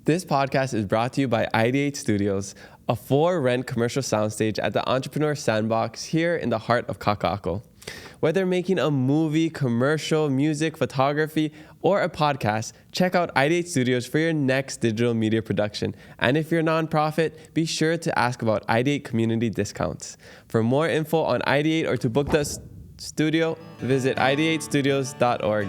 This podcast is brought to you by Ideate Studios, a for-rent commercial soundstage at the Entrepreneur Sandbox here in the heart of Kaka'ako. Whether making a movie, commercial, music, photography, or a podcast, check out Ideate Studios for your next digital media production. And if you're a nonprofit, be sure to ask about Ideate community discounts. For more info on Ideate or to book the studio, visit ideatestudios.org.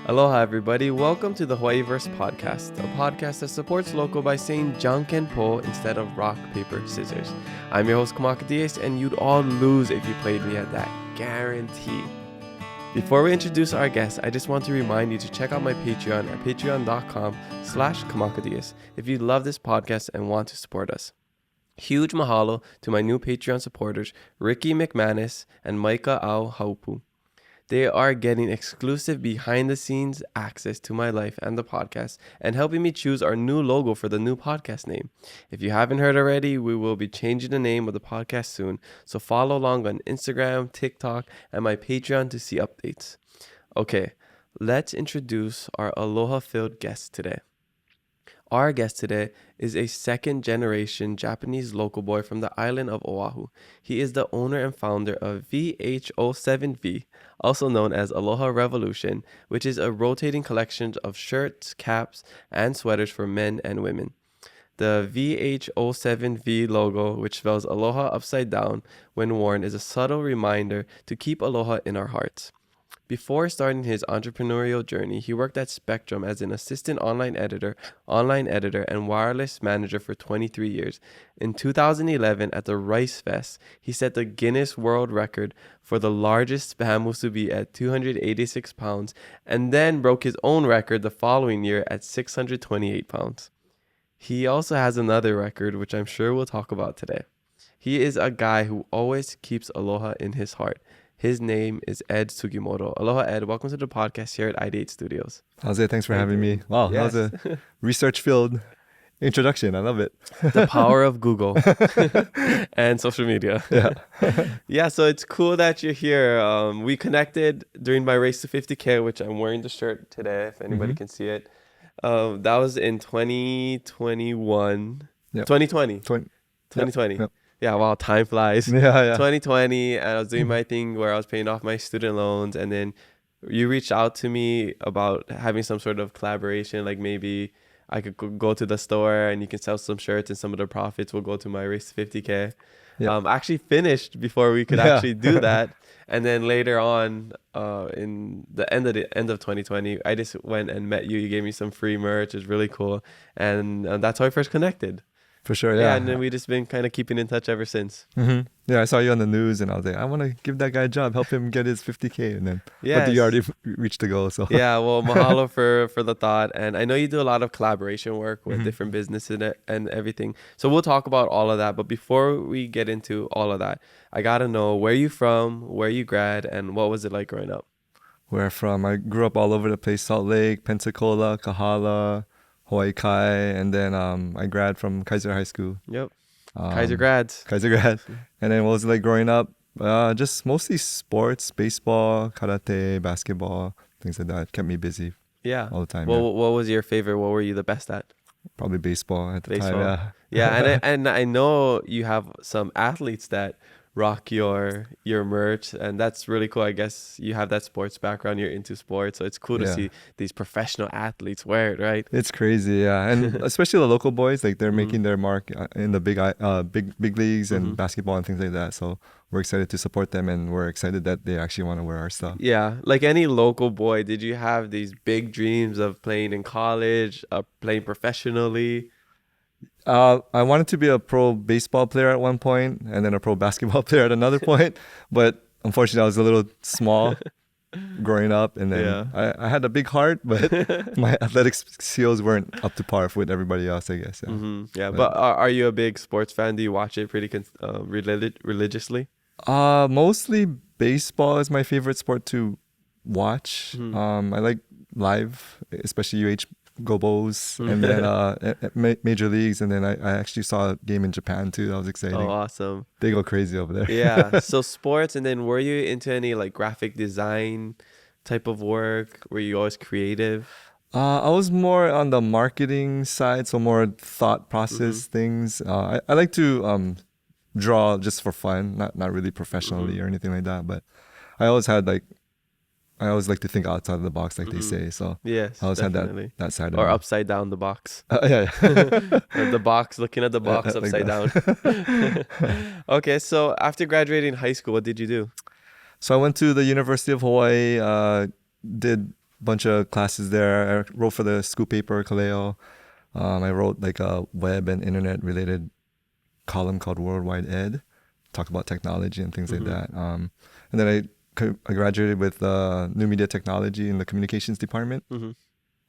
Aloha, everybody. Welcome to the Hawaiiverse podcast, a podcast that supports local by saying janken po instead of rock, paper, scissors. I'm your host, Kamaka Diaz, and you'd all lose if you played me at that. Guarantee. Before we introduce our guest, I just want to remind you to check out my Patreon at patreon.com/kamakadias if you love this podcast and want to support us. Huge mahalo to my new Patreon supporters, Ricky McManus and Micah Au Haupu. They are getting exclusive behind-the-scenes access to my life and the podcast and helping me choose our new logo for the new podcast name. If you haven't heard already, we will be changing the name of the podcast soon, so follow along on Instagram, TikTok, and my Patreon to see updates. Okay, let's introduce our aloha-filled guest today. Our guest today is a second-generation Japanese local boy from the island of Oahu. He is the owner and founder of VH07V, also known as Aloha Revolution, which is a rotating collection of shirts, caps, and sweaters for men and women. The VH07V logo, which spells Aloha upside down when worn, is a subtle reminder to keep Aloha in our hearts. Before starting his entrepreneurial journey, he worked at Spectrum as an assistant online editor, and wireless manager for 23 years. In 2011, at the Rice Fest, he set the Guinness World Record for the largest Spam Musubi at 286 pounds, and then broke his own record the following year at 628 pounds. He also has another record, which I'm sure we'll talk about today. He is a guy who always keeps aloha in his heart. His name is Ed Sugimoto. Aloha, Ed. Welcome to the podcast here at Ideate Studios. How's it? Thanks for having me. Wow, Yes. That was a research-filled introduction. I love it. The power of Google and social media. Yeah. Yeah, so it's cool that you're here. We connected during my race to 50K, which I'm wearing the shirt today, if anybody can see it. That was in 2021. Yep. 2020. 2020. Yep. Yeah, wow, time flies. Yeah. 2020, and I was doing my thing where I was paying off my student loans, and then you reached out to me about having some sort of collaboration, like maybe I could go to the store and you can sell some shirts and some of the profits will go to my race to 50K. Yep. I actually finished before we could actually do that, and then later on, in the end of 2020, I just went and met you. You gave me some free merch. It was really cool, and that's how I first connected. For sure, yeah. And then we just been kind of keeping in touch ever since. Mm-hmm. Yeah, I saw you on the news and I was like, I want to give that guy a job, help him get his 50K. And then, Yes. but you already reached the goal. So Yeah, well, mahalo for the thought. And I know you do a lot of collaboration work with different businesses and everything. So we'll talk about all of that. But before we get into all of that, I got to know where you from, where you grad, and what was it like growing up? where from, I grew up all over the place, Salt Lake, Pensacola, Kahala, Hawaii Kai, and then I grad from Kaiser High School. Yep. Kaiser grads. Kaiser grad. And then what was it like growing up? Just mostly sports, baseball, karate, basketball, things like that. Kept me busy Yeah. all the time. Well, what was your favorite? What were you the best at? Probably baseball at the Baseball. time. Yeah, and I know you have some athletes that rock your merch, and that's really cool. I guess you have that sports background, you're into sports, so it's cool to see these professional athletes wear it, right? It's crazy, yeah. And especially the local boys, like they're making their mark in the big leagues and basketball and things like that. So we're excited to support them, and we're excited that they actually want to wear our stuff. Yeah, like any local boy, did you have these big dreams of playing in college, playing professionally? I wanted to be a pro baseball player at one point and then a pro basketball player at another point. But unfortunately, I was a little small growing up. And then I had a big heart, but my athletic skills weren't up to par with everybody else, I guess. Yeah, Yeah, but are you a big sports fan? Do you watch it pretty religiously? Mostly baseball is my favorite sport to watch. I like live, especially UH Go Bulls, and then major leagues, and then I actually saw a game in Japan too. That was exciting. Oh, awesome. They go crazy over there. Yeah. So sports, and then were you into any like graphic design type of work? Were you always creative? I was more on the marketing side, so more thought process things. I like to draw just for fun, not really professionally or anything like that. But I always had like I always like to think outside of the box, like they say. So Yes, I always definitely. had that side of Or me. upside down the box. Yeah. The box, looking at the box Like upside down. Okay, so after graduating high school, what did you do? So I went to the University of Hawaii, did a bunch of classes there. I wrote for the school paper, Kaleo. I wrote like a web and internet related column called Worldwide Ed, talk about technology and things like that. And then I graduated with new media technology in the communications department.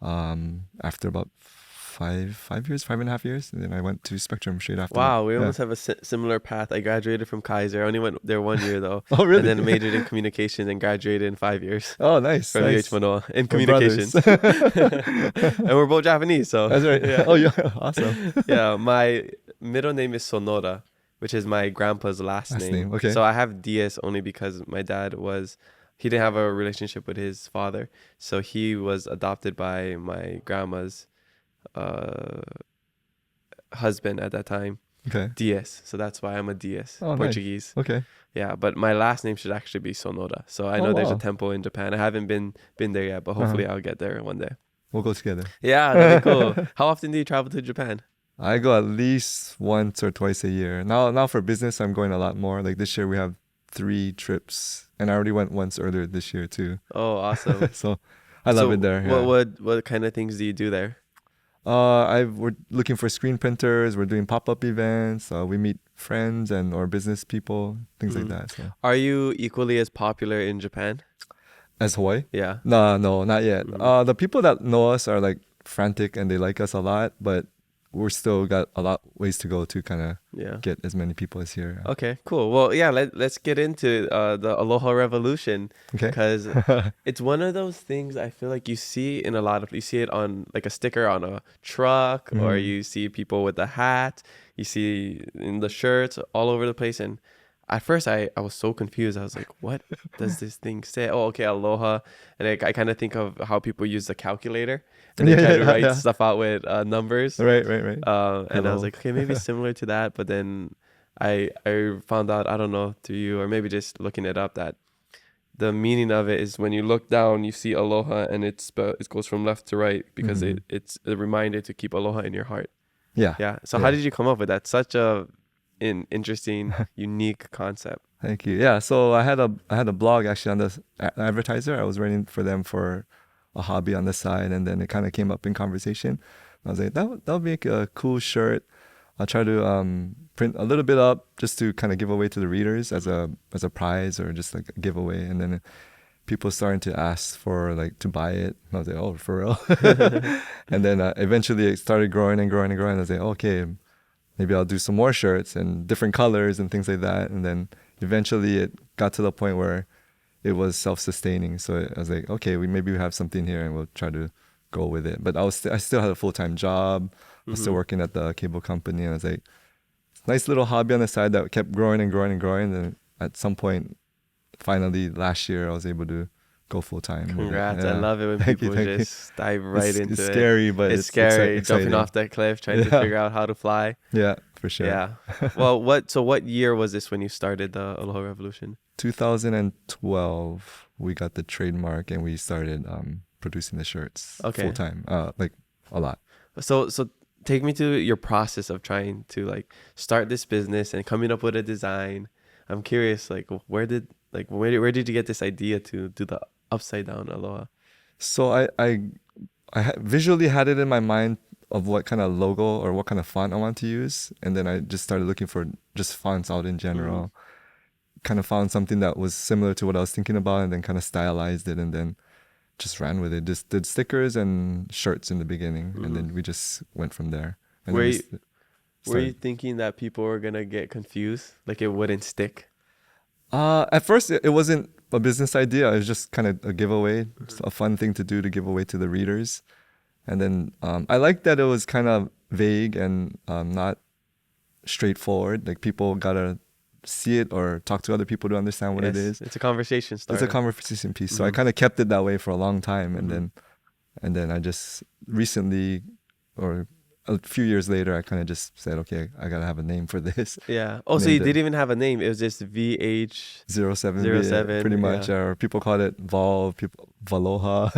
After about 5.5 years, and then I went to Spectrum straight after. Wow, we that. almost have a similar path. I graduated from Kaiser. I only went there 1 year though. Oh, really? And then majored in communications and graduated in 5 years. Oh, nice. From Nice. UH Manoa in We're communications. And we're both Japanese, so That's right. yeah. Oh, yeah. Awesome. Yeah, my middle name is Sonoda, which is my grandpa's last name. Okay. So I have DS only because my dad he didn't have a relationship with his father. So he was adopted by my grandma's husband at that time. Okay. DS. So that's why I'm a DS. Oh, Portuguese. Nice. Okay. Yeah, but my last name should actually be Sonoda. So I know there's a wow. temple in Japan. I haven't been there yet, but hopefully I'll get there one day. We'll go together. Yeah, that'd be cool. How often do you travel to Japan? I go at least once or twice a year. Now for business, I'm going a lot more. Like this year, we have 3 trips, and I already went once earlier this year too. Oh, awesome. So I love it there. Yeah. What kind of things do you do there? We're looking for screen printers. We're doing pop-up events. We meet friends or business people, things like that. So. Are you equally as popular in Japan? As Hawaii? Yeah. No, not yet. The people that know us are like frantic and they like us a lot, but we're still got a lot ways to go to kind of get as many people as here. Okay, cool. Well, yeah, let's get into the Aloha Revolution. Okay. Because it's one of those things I feel like you see you see it on like a sticker on a truck, or you see people with a hat, you see in the shirts all over the place. And at first I was so confused. I was like, what does this thing say? Oh, okay, Aloha. And I kind of think of how people use the calculator. And they try to write stuff out with numbers. Right. And I was like, okay, maybe similar to that. But then I found out, I don't know, through you or maybe just looking it up, that the meaning of it is when you look down, you see aloha, and it goes from left to right because it's a reminder to keep aloha in your heart. Yeah. Yeah. So how did you come up with that? Such an interesting, unique concept. Thank you. Yeah. So I had a blog actually on this advertiser. I was writing for them for a hobby on the side, and then it kind of came up in conversation. I was like, that would make a cool shirt. I'll try to print a little bit up just to kind of give away to the readers as a prize or just like a giveaway. And then people starting to ask for like to buy it. And I was like, oh, for real? And then eventually it started growing and growing and growing. I was like, okay, maybe I'll do some more shirts and different colors and things like that. And then eventually it got to the point where it was self-sustaining. So I was like, okay, maybe we have something here and we'll try to go with it. But I still had a full-time job. I was still working at the cable company. And I was like, nice little hobby on the side that kept growing and growing and growing. And at some point, finally last year, I was able to go full-time. Congrats. I love it when people just dive right into it. It's scary, but it's scary. exciting. Jumping off that cliff, trying to figure out how to fly. Yeah, for sure. Yeah. Well, what year was this when you started the Aloha Revolution? 2012, we got the trademark and we started producing the shirts full-time, like a lot. So take me to your process of trying to like start this business and coming up with a design. I'm curious, like where did you get this idea to do the upside down aloha? So I visually had it in my mind of what kind of logo or what kind of font I want to use, and then I just started looking for just fonts out in general. Kind of found something that was similar to what I was thinking about, and then kind of stylized it, and then just ran with it. Just did stickers and shirts in the beginning, and then we just went from there. And were you thinking that people were gonna get confused, like it wouldn't stick? At first, it wasn't a business idea. It was just kind of a giveaway, just a fun thing to do to give away to the readers. And then I liked that it was kind of vague and not straightforward. Like people gotta see it or talk to other people to understand what it is. It's a conversation starter. It's a conversation piece. So I kind of kept it that way for a long time, and then And then I just recently, or a few years later, I kind of just said, okay, I gotta have a name for this. Yeah. Oh, so you didn't even have a name. It was just VH07. Pretty much. Yeah. Or people call it Vol, people Valoha.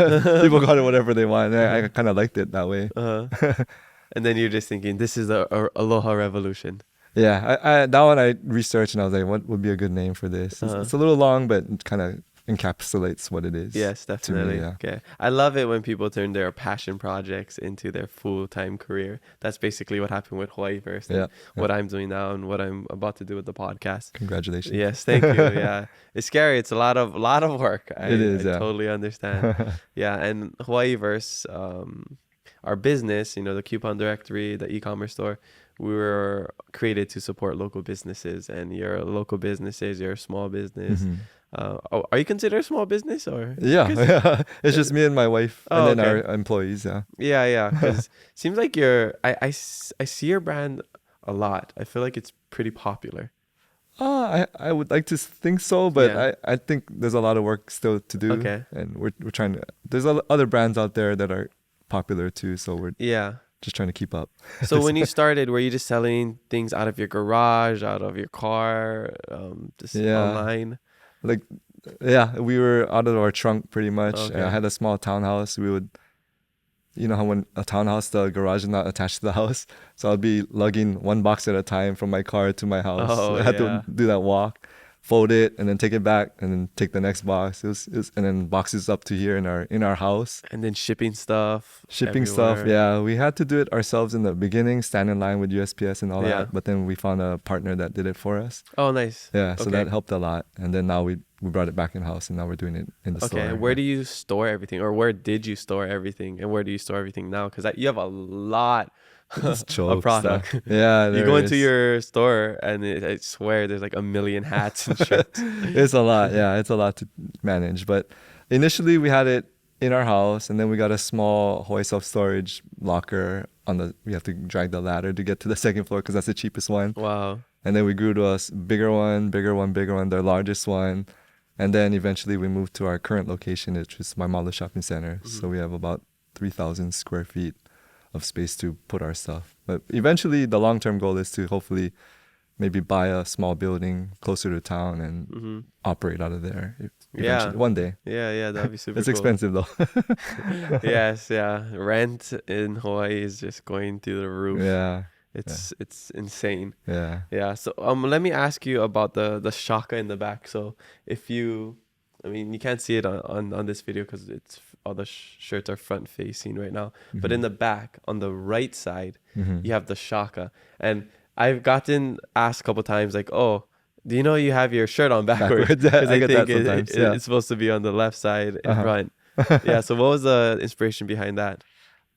People call it whatever they want. I kind of liked it that way. And then you're just thinking, this is the Aloha Revolution. Yeah, I that one I researched and I was like, what would be a good name for this? It's a little long, but it kind of encapsulates what it is. Yes, definitely. Me, yeah. Okay. I love it when people turn their passion projects into their full-time career. That's basically what happened with Hawaiiverse and what I'm doing now and what I'm about to do with the podcast. Congratulations. Yes, thank you. Yeah. It's scary. It's a lot of work. It is, I totally understand. Yeah, and Hawaiiverse, our business, the coupon directory, the e-commerce store, we were created to support local businesses, and you're a local businesses, you're a small business. Are you considered a small business or? Yeah. It's just me and my wife and then our employees. Yeah. Because seems like I see your brand a lot. I feel like it's pretty popular. I would like to think so, but I think there's a lot of work still to do. Okay. And we're trying to. There's other brands out there that are popular too, so we're just trying to keep up. So when you started, were you just selling things out of your garage, out of your car, just online? We were out of our trunk pretty much. Okay. I had a small townhouse. We would, how when a townhouse, the garage is not attached to the house, so I'd be lugging one box at a time from my car to my house. I had to do that walk, fold it, and then take it back, and then take the next box. It was and then boxes up to here in our house. And then shipping stuff. Yeah. We had to do it ourselves in the beginning, stand in line with USPS and all that. But then we found a partner that did it for us. Oh, nice. Yeah, so that helped a lot. And then now we brought it back in house, and now we're doing it in the store. Okay, where do you store everything, or where did you store everything, and where do you store everything now? Because you have a lot of product. Stuff. Yeah, you go into your store, and I swear there's like a million hats and shirts. It's a lot. Yeah, it's a lot to manage. But initially we had it in our house, and then we got a small Hawaii self-storage locker we have to drag the ladder to get to the second floor because that's the cheapest one. Wow. And then we grew to a bigger one, their largest one. And then eventually we moved to our current location, which is Maimalo Shopping Center. So we have about 3,000 square feet of space to put our stuff. But eventually the long-term goal is to hopefully maybe buy a small building closer to town and operate out of there. One day. Yeah, that'd be super It's cool. expensive though. Yes, yeah. Rent in Hawaii is just going through the roof. Yeah. It's insane. Yeah. So let me ask you about the shaka in the back. So if you can't see it on this video because it's all the shirts are front facing right now. But in the back on the right side, you have the shaka. And I've gotten asked a couple times like, oh, do you know you have your shirt on backwards? Because I get that sometimes. It's supposed to be on the left side in front. Yeah. So what was the inspiration behind that?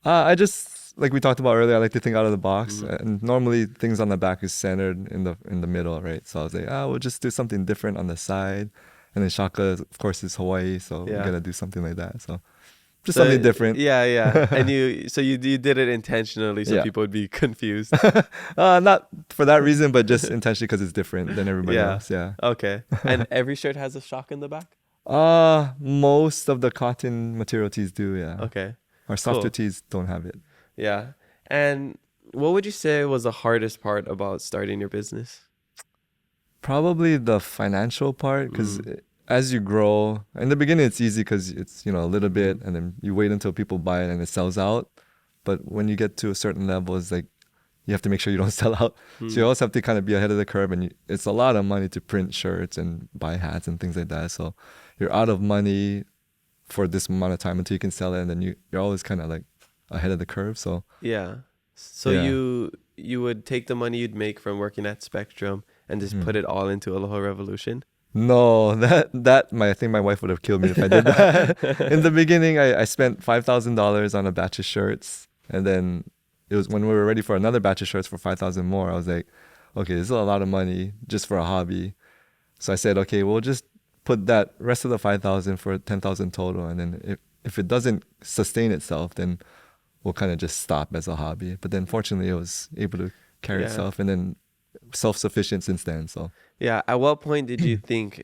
I just, like we talked about earlier, I like to think out of the box. And normally things on the back is centered in the middle, right? So I was like, we'll just do something different on the side. And then shaka, of course, is Hawaii, so we're gonna do something like that. So just something different. Yeah. And you did it intentionally so people would be confused. Not for that reason, but just intentionally because it's different than everybody else. Yeah. Okay. And every shirt has a shaka in the back? Most of the cotton material tees do, yeah. Okay. Our softer tees don't have it. Yeah. And what would you say was the hardest part about starting your business? Probably the financial part, because as you grow, in the beginning it's easy because it's, a little bit, and then you wait until people buy it and it sells out. But when you get to a certain level, it's like you have to make sure you don't sell out. So you always have to kind of be ahead of the curve, and it's a lot of money to print shirts and buy hats and things like that. So you're out of money for this amount of time until you can sell it, and then you're always kind of like ahead of the curve. So you would take the money you'd make from working at Spectrum and just put it all into Aloha Revolution? No, I think my wife would have killed me if I did that. In the beginning, I spent $5,000 on a batch of shirts, and then it was when we were ready for another batch of shirts for 5,000 more. I was like, okay, this is a lot of money just for a hobby. So I said, okay, we'll just put that rest of the 5,000 for 10,000 total, and then if it doesn't sustain itself, then we'll kind of just stop as a hobby. But then fortunately, it was able to carry itself, and then self-sufficient since then. So at what point did you think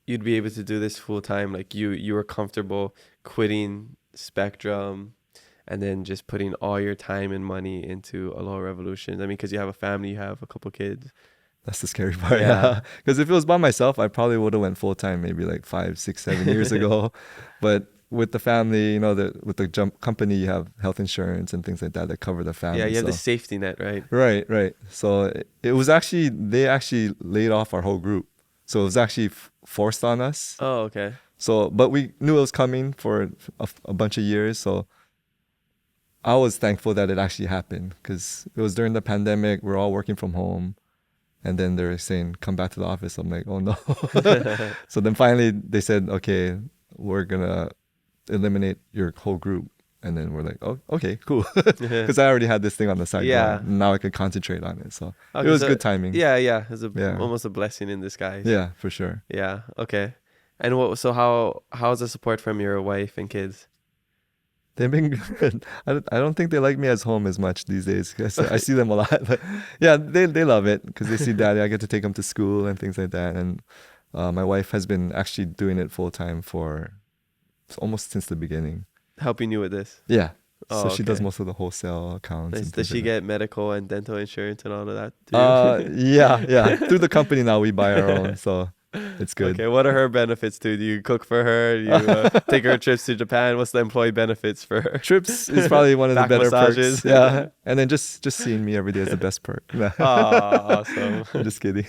you'd be able to do this full time? Like you were comfortable quitting Spectrum, and then just putting all your time and money into Aloha Revolution? I mean, because you have a family, you have a couple kids. That's the scary part. Yeah. Yeah. Because if it was by myself, I probably would have went full time maybe like 5, 6, 7 years ago. But with the family, with the company, you have health insurance and things like that cover the family. Yeah, you have the so. safety net, right? Right. So it was actually, they actually laid off our whole group. So it was actually forced on us. Oh, okay. So, but we knew it was coming for a bunch of years. So I was thankful that it actually happened because it was during the pandemic. We're all working from home. And then they're saying, come back to the office. I'm like, oh no. So then finally they said, okay, we're going to eliminate your whole group. And then we're like, oh, okay, cool. Because I already had this thing on the side. Yeah. Going. Now I could concentrate on it. So Okay, it was so- good timing. Yeah. It was almost a blessing in disguise. Yeah, for sure. Yeah. Okay. And how's the support from your wife and kids? They've been good. I don't think they like me as home as much these days. I see them a lot. But yeah, they love it because they see daddy. I get to take them to school and things like that. And my wife has been actually doing it full time for almost since the beginning. Helping you with this? Yeah. Oh, So she does okay. most of the wholesale accounts. Nice. And Does things she like get medical and dental insurance and all of that too? that. Yeah. Through the company now, we buy our own. So it's good. Okay, what are her benefits too? Do you cook for her? Do you take her trips to Japan? What's the employee benefits for her? Trips is probably one of the Back better massages. perks. Yeah. And then just seeing me every day is the best perk. Oh, awesome. I'm just kidding.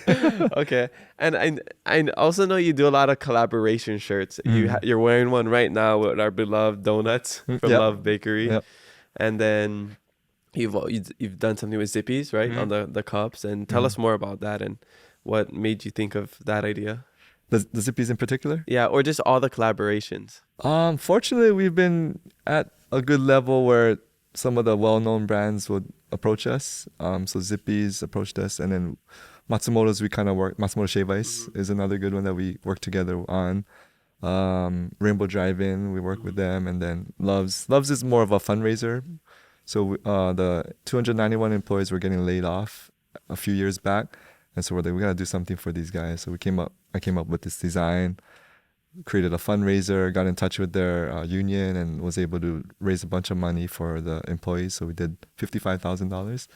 Okay, and I also know you do a lot of collaboration shirts. You're wearing one right now with our beloved donuts from Yep. Love Bakery, Yep. and then you've done something with Zippies, right, on the cups. And tell us more about that and what made you think of that idea. The Zippies in particular? Yeah, or just all the collaborations. Fortunately, we've been at a good level where some of the well-known brands would approach us. So Zippies approached us, and then Matsumoto's Matsumoto Shave Ice is another good one that we work together on. Rainbow Drive-In, we work with them, and then Love's is more of a fundraiser. So the 291 employees were getting laid off a few years back, and so we're like, we gotta do something for these guys. So I came up with this design, created a fundraiser, got in touch with their union, and was able to raise a bunch of money for the employees. So we did $55,000.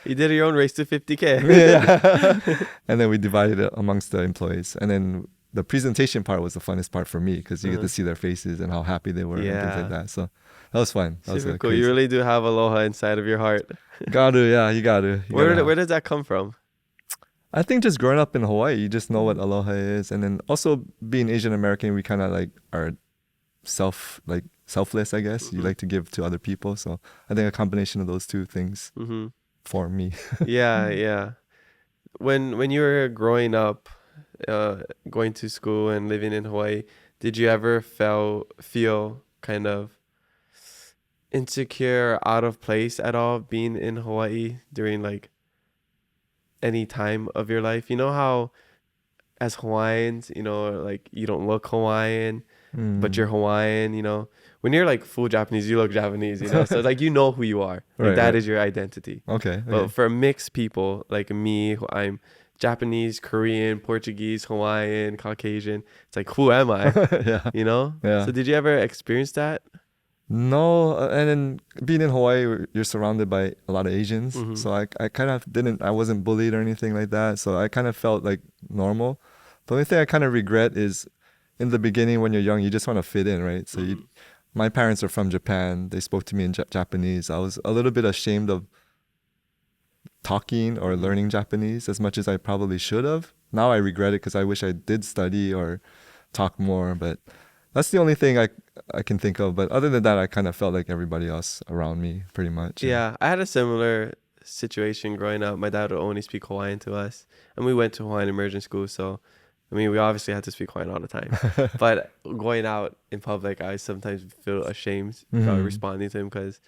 You did your own race to 50K. Yeah. And then we divided it amongst the employees. And then the presentation part was the funnest part for me because you get to see their faces and how happy they were and things like that. So that was fun. That Super was cool. crazy. You really do have aloha inside of your heart. Gotta, yeah, you gotta. Where does that come from? I think just growing up in Hawaii, you just know what aloha is. And then also being Asian American, we kind of like are selfless, I guess. You like to give to other people. So I think a combination of those two things for me. Yeah. When you were growing up, going to school and living in Hawaii, did you ever feel kind of insecure, out of place at all being in Hawaii during like any time of your life? You know how as Hawaiians, like you don't look Hawaiian, but you're Hawaiian, when you're like full Japanese, you look Japanese, so it's like who you are. Like, that is your identity. Okay. But for mixed people like me, who I'm Japanese, Korean, Portuguese, Hawaiian, Caucasian, it's like, who am I? Yeah. Yeah. So did you ever experience that? No, and then being in Hawaii, you're surrounded by a lot of Asians. So I kind of I wasn't bullied or anything like that. So I kind of felt like normal. The only thing I kind of regret is in the beginning when you're young, you just want to fit in, right? So my parents are from Japan. They spoke to me in Japanese. I was a little bit ashamed of talking or learning Japanese as much as I probably should have. Now I regret it because I wish I did study or talk more, but that's the only thing I can think of. But other than that, I kind of felt like everybody else around me pretty much. Yeah, I had a similar situation growing up. My dad would only speak Hawaiian to us, and we went to Hawaiian immersion school. So, I mean, we obviously had to speak Hawaiian all the time. But going out in public, I sometimes feel ashamed about responding to him because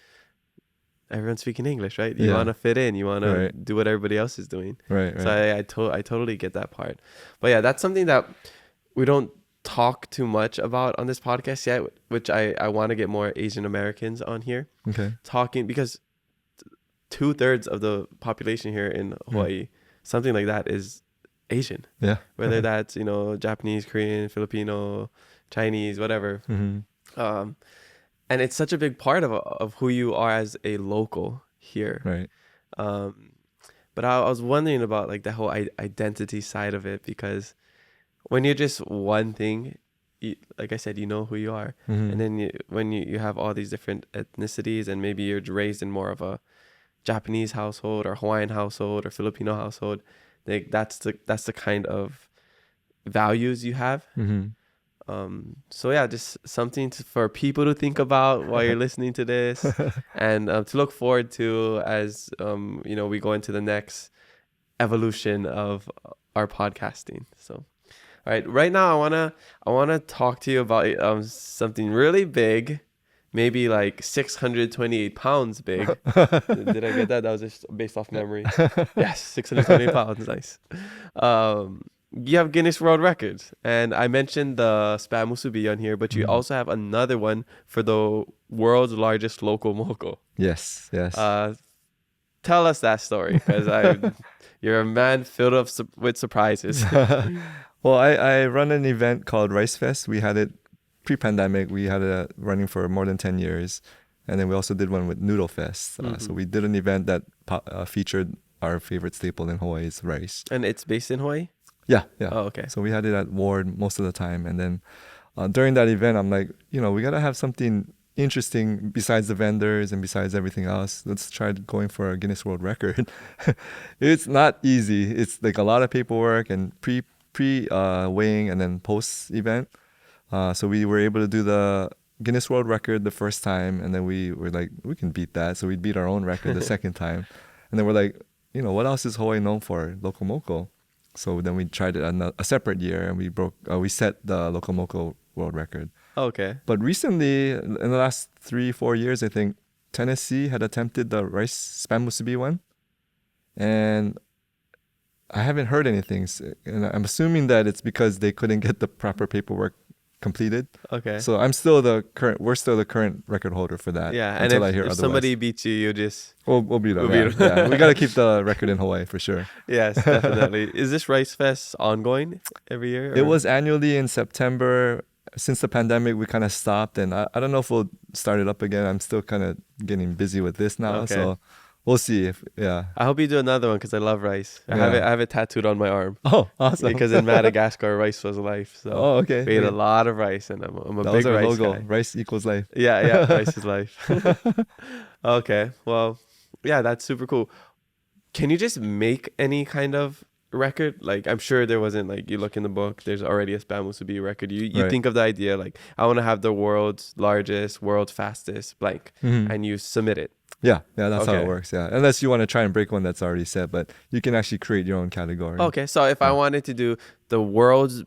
everyone's speaking English, right? You want to fit in. You want to do what everybody else is doing. Right. So I totally get that part. But yeah, that's something that we don't talk too much about on this podcast yet, which I want to get more Asian Americans on here. Okay. Talking, because 2/3 of the population here in Hawaii, something like that, is Asian. Yeah. Whether that's, Japanese, Korean, Filipino, Chinese, whatever. and it's such a big part of who you are as a local here. Right. But I was wondering about like the whole identity side of it, because when you're just one thing, like I said, you know who you are. Mm-hmm. And then when you have all these different ethnicities, and maybe you're raised in more of a Japanese household or Hawaiian household or Filipino household, like that's the kind of values you have. Mm-hmm. So yeah, just something for people to think about while you're listening to this, and to look forward to as we go into the next evolution of our podcasting. So, all right, right now I wanna talk to you about something really big, maybe like 628 pounds big. Did I get that? That was just based off memory. Yes, 628 pounds. Nice. You have Guinness World Records, and I mentioned the Spam Musubi on here, but you also have another one for the world's largest Loco Moco. Yes. Tell us that story, because you're a man filled up with surprises. Well, I run an event called Rice Fest. We had it pre-pandemic. We had it running for more than 10 years. And then we also did one with Noodle Fest. So we did an event that featured our favorite staple in Hawaii, is rice. And it's based in Hawaii? Yeah. Oh, okay. So we had it at Ward most of the time. And then during that event, I'm like, we got to have something interesting besides the vendors and besides everything else. Let's try going for a Guinness World Record. It's not easy. It's like a lot of paperwork and pre weighing and then post event. So we were able to do the Guinness World Record the first time, and then we were like, we can beat that. So we beat our own record the second time. And then we're like, what else is Hawaii known for? Loco Moco. So then we tried it a separate year, and we set the Loco Moco world record. Okay. But recently, in the last 3-4 years, I think Tennessee had attempted the rice Spam Musubi one, and I haven't heard anything. And I'm assuming that it's because they couldn't get the proper paperwork completed. Okay. So we're still the current record holder for that. Yeah, and until I hear if otherwise. Somebody beats you, you just... We'll beat them. Yeah. We got to keep the record in Hawaii for sure. Yes, definitely. Is this Rice Fest ongoing every year? It was annually in September. Since the pandemic, we kind of stopped, and I don't know if we'll start it up again. I'm still kind of getting busy with this now, so we'll see. I hope you do another one, because I love rice. I have it tattooed on my arm. Oh, awesome! Because in Madagascar, rice was life. So okay. We ate a lot of rice, and I'm a that big was our rice logo. guy. Rice equals life. Yeah, rice is life. Okay, well, yeah, that's super cool. Can you just make any kind of record? Like, I'm sure there wasn't, like, you look in the book, there's already a Spam Musubi record. You think of the idea, like, I want to have the world's largest, world's fastest blank, and you submit it. Yeah, that's how it works. Yeah, unless you want to try and break one that's already set, but you can actually create your own category. Okay, so if I wanted to do the world's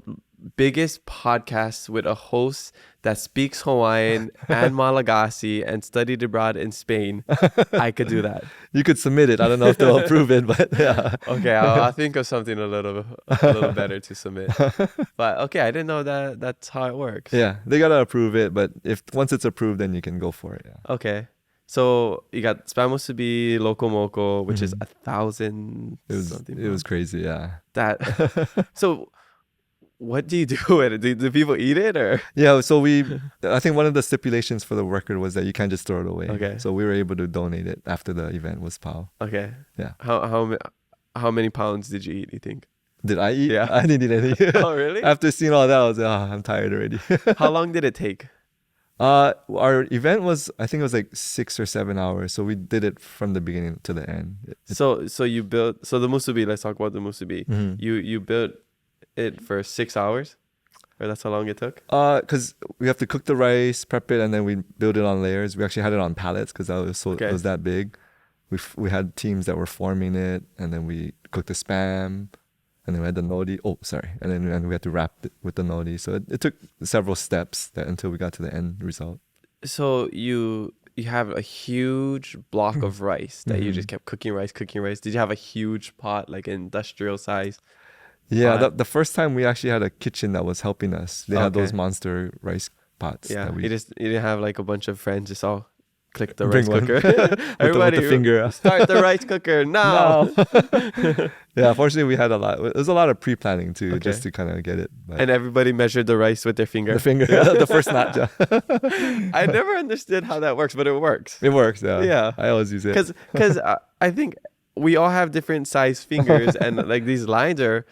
biggest podcast with a host that speaks Hawaiian and Malagasy and studied abroad in Spain, I could do that. You could submit it. I don't know if they'll approve it, but yeah. Okay, I'll think of something a little better to submit. But okay, I didn't know that's how it works. Yeah, they gotta approve it, but once it's approved, then you can go for it. Yeah. Okay. So you got Spam Musubi, Loco Moco, which is 1,000 something. It was crazy, yeah. So what do you do with it? Do people eat it, or? Yeah, so I think one of the stipulations for the record was that you can't just throw it away. Okay. So we were able to donate it after the event was POW. Okay. Yeah. How many pounds did you eat, you think? Did I eat? Yeah. I didn't eat any. Oh, really? After seeing all that, I was like, I'm tired already. How long did it take? Our event was, I think it was like 6 or 7 hours. So we did it from the beginning to the end. So you built, the Musubi, let's talk about the Musubi. Mm-hmm. You built it for 6 hours? Or that's how long it took? Because we have to cook the rice, prep it, and then we build it on layers. We actually had it on pallets because it was that big. We had teams that were forming it, and then we cooked the spam, and then we had the nori. And then we had to wrap it with the nori. So it took several steps until we got to the end result. So you have a huge block of rice that you just kept cooking rice. Did you have a huge pot, like industrial size? Yeah, the first time we actually had a kitchen that was helping us. They had those monster rice pots. Yeah, you didn't have like a bunch of friends just all click the Bring rice one. cooker. with Everybody, the finger. start the rice cooker now. No. Yeah, fortunately we had a lot. There's a lot of pre-planning too, Okay. just to kind of get it. But And everybody measured the rice with their finger. the finger, the first notch. I never understood how that works, but it works. It works. Yeah. Yeah. I always use it. Because I think we all have different size fingers, and like these lines are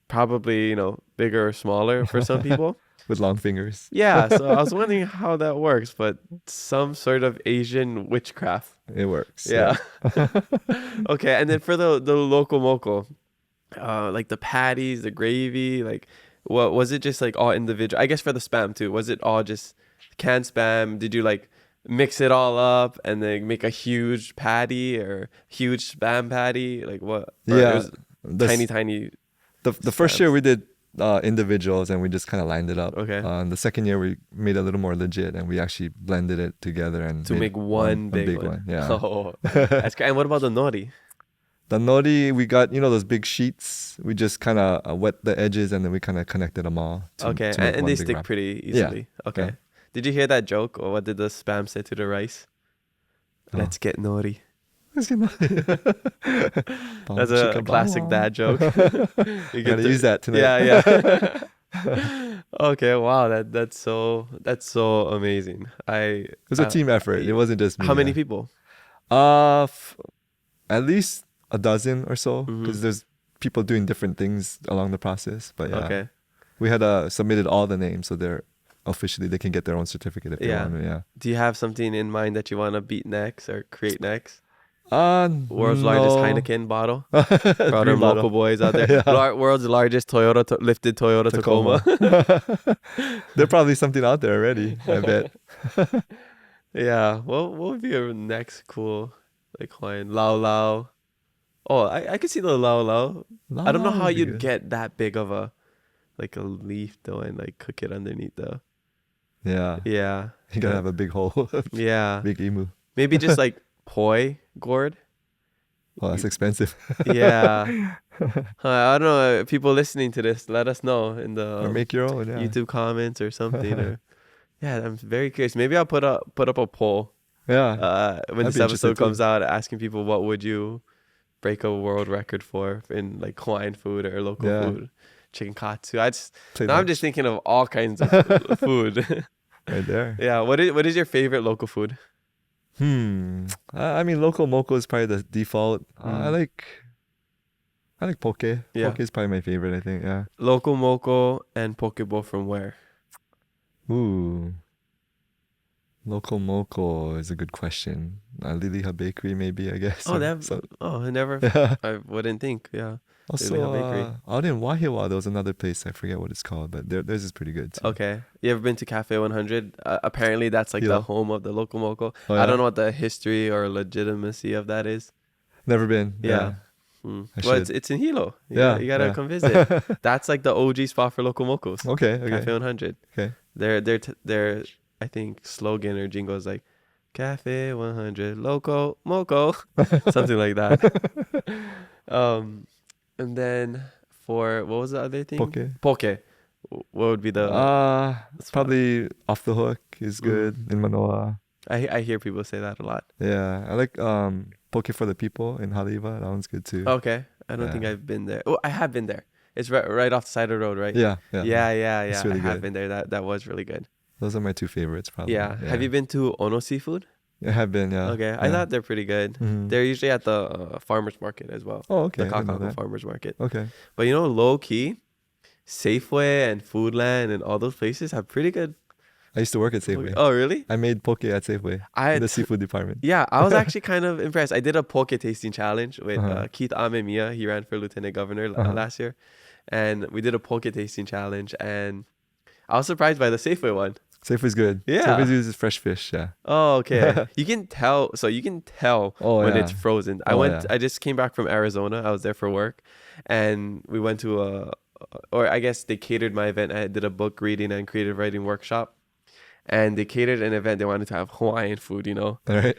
probably, you know, bigger or smaller for some people. With long fingers. Yeah, so I was wondering how that works, but some sort of Asian witchcraft. It works. Yeah. Okay, and then for the Loco Moco, like the patties, the gravy, like what was it? Just like all individual? I guess for the spam too, was it all just canned spam? Did you like mix it all up and then make a huge patty or huge spam patty? Like what? Or Yeah. it was tiny. The first year we did individuals and we just kind of lined it up. Okay. The second year we made it a little more legit and we actually blended it together and To made make one a big one. Yeah. Oh, that's great. And what about the nori? The nori, we got, you know, those big sheets. We just kind of wet the edges and then we kind of connected them all. Okay, to make and one they big stick wrap. pretty easily. Okay. Yeah. Did you hear that joke, or what did the spam say to the rice? Oh. Let's get nori. Let's get nori. That's a classic dad joke. You Gotta use that tonight. Yeah. Okay, wow, that's so amazing. It was a team effort. It wasn't just me. How many people? At least a dozen or so, Mhm. because there's people doing different things along the process. But yeah, Okay. we had submitted all the names, so they can get their own certificate if they Yeah. want. Yeah. Do you have something in mind that you want to beat next or create next? World's no. largest Heineken bottle. For all Green them local bottle. boys out there. Yeah. World's largest lifted Toyota Tacoma. There's probably something out there already, I bet. Yeah. What would be your next cool like Hawaiian? Lau Lau. Oh, I could see the Lau Lau. I don't know how you'd get that big of a leaf though and like cook it underneath though. Yeah. Yeah. You gotta have a big hole. Yeah. Big emu. Maybe just like poi gourd. Oh, that's expensive. Yeah. I don't know. People listening to this, let us know in the Or make your own. Yeah. YouTube comments or something. Or yeah, I'm very curious. Maybe I'll put up a poll. Yeah. When I'd this be episode interested too. comes out, asking people what would you break a world record for in like Hawaiian food or local Yeah. food, chicken katsu. Play Now I'm that just thinking of all kinds of food. right there. Yeah. What is your favorite local food? I mean, Loco Moco is probably the default. I like poke. Yeah. Poke is probably my favorite, I think. Yeah. Loco Moco and pokebo from where? Ooh. Loco Moco is a good question. Liliha Bakery, maybe, I guess. Oh, I never. Yeah. I wouldn't think. Yeah. Also, Liliha Bakery. out in Wahiawa, there was another place. I forget what it's called, but theirs is pretty good too. Okay. You ever been to Cafe 100? Apparently, that's like Yeah. the home of the Loco Moco. Oh, I yeah? don't know what the history or legitimacy of that is. Never been. Yeah. I Well, should. it's in Hilo. Yeah, You gotta yeah. come visit. That's like the OG spot for Loco Mocos. Okay. Cafe 100. Okay. Their I think slogan or jingle is like Cafe 100 Loco Moco, something like that. And then for what was the other thing? Poke. What would be the? It's probably Off the Hook is good in Manoa. I hear people say that a lot. Yeah, I like Poke for the People in Haleiwa. That one's good too. Okay, I don't think I've been there. Oh, I have been there. It's right off the side of the road, right? Yeah. Yeah. It's really I have good. been there. That was really good. Those are my two favorites, probably. Yeah. Have you been to Ono Seafood? I have been. Yeah. Okay, I Yeah. thought they're pretty good. Mhm. They're usually at the farmers market as well. Oh, okay. The I didn't know Kakako that. farmers market. Okay. But you know, low key, Safeway and Foodland and all those places have pretty good. I used to work at Safeway. Oh, really? I made poke at Safeway in the seafood department. Yeah, I was actually kind of impressed. I did a poke tasting challenge with Uh-huh. Keith Amemiya. He ran for lieutenant governor last year, and we did a poke tasting challenge, and I was surprised by the Safeway one. Safeway's good. Yeah. Safeway uses fresh fish. Yeah. Oh, okay. You can tell. So you can tell when it's frozen. I just came back from Arizona. I was there for work, and we went to or I guess they catered my event. I did a book reading and creative writing workshop, and they catered an event. They wanted to have Hawaiian food, you know. All right.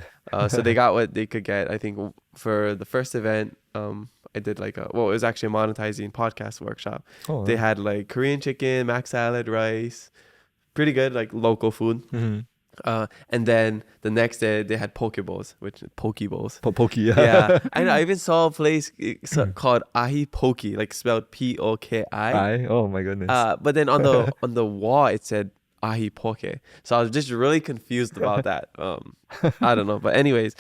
So they got what they could get. I think for the first event, I did it was actually a monetizing podcast workshop. Oh, They had like Korean chicken, mac salad, rice, pretty good, like local food. Mm-hmm. And then the next day they had pokeballs, pokeballs. Poke, yeah. Yeah, I even saw a place called Ahi Poke, like spelled Poki. Oh my goodness. But then on the wall it said Ahi Poke. So I was just really confused about that. I don't know, but anyways,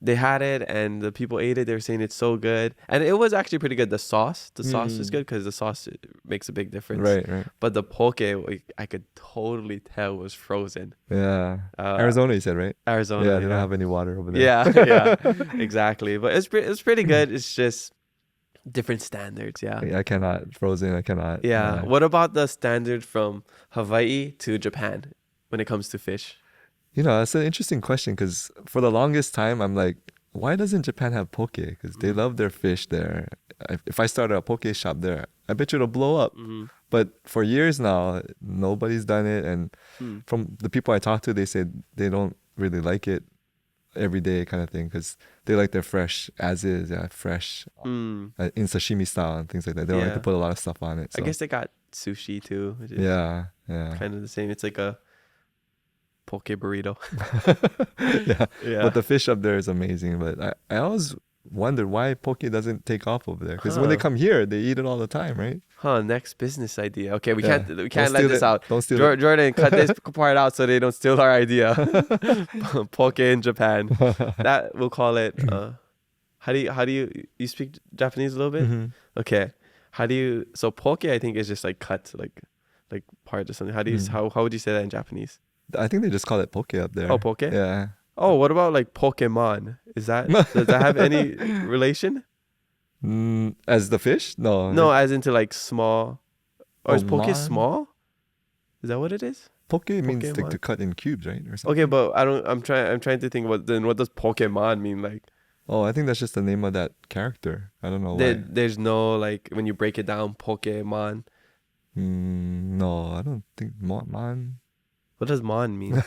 they had it and the people ate it. They were saying it's so good, and it was actually pretty good. The sauce is good because the sauce makes a big difference. Right. But the poke, like, I could totally tell was frozen. Yeah. Arizona, you said, right? Arizona. Yeah, they don't have any water over there. Yeah, exactly. But it's pretty good. It's just different standards. Yeah. I cannot. Frozen, I cannot. Yeah. What about the standard from Hawaii to Japan when it comes to fish? That's an interesting question because for the longest time, I'm like, why doesn't Japan have poke? Because they love their fish there. If I started a poke shop there, I bet you it'll blow up. Mm-hmm. But for years now, nobody's done it. And from the people I talk to, they say they don't really like it every day kind of thing because they like their fresh as is, fresh in sashimi style and things like that. They don't like to put a lot of stuff on it. So. I guess they got sushi too. Which is kind of the same. It's like a poke burrito. yeah. But the fish up there is amazing. But I always wondered why poke doesn't take off over there. Because when they come here, they eat it all the time, right? Next business idea. Okay, we can't let this out. Don't steal it. Jordan, cut this part out so they don't steal our idea. Poke in Japan. That we'll call it. How do you speak Japanese a little bit? Mm-hmm. Okay. So poke I think is just like cut, like part or something. How would you say that in Japanese? I think they just call it poke up there. Oh, poke? Yeah. Oh, what about like Pokemon? Does that have any relation? As the fish? No. No, as into like small. Or is poke mon? small? Is that what it is? Poke means Pokemon. to cut in cubes, right? Or something. Okay, but I'm trying to think what does Pokemon mean like? Oh, I think that's just the name of that character. I don't know why. There's no like when you break it down, Pokemon. No, I don't think mon. What does mon mean?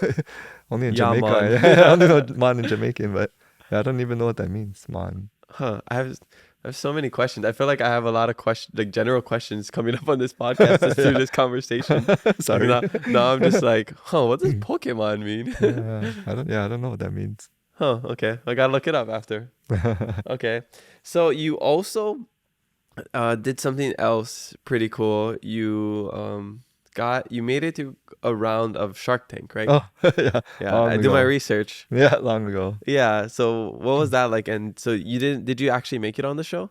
Only in Yeah, Jamaica. mon. I only know mon in Jamaican, but I don't even know what that means. Mon. I have so many questions. I feel like I have a lot of general questions coming up on this podcast just through this conversation. Sorry. Now I'm just like, what does Pokemon mean? I don't know what that means. Okay. I gotta look it up after. Okay. So you also did something else pretty cool. You made it to a round of Shark Tank, right? Oh, yeah. Yeah, I do my research. Yeah, long ago. Yeah. So what was that like? And so did you actually make it on the show?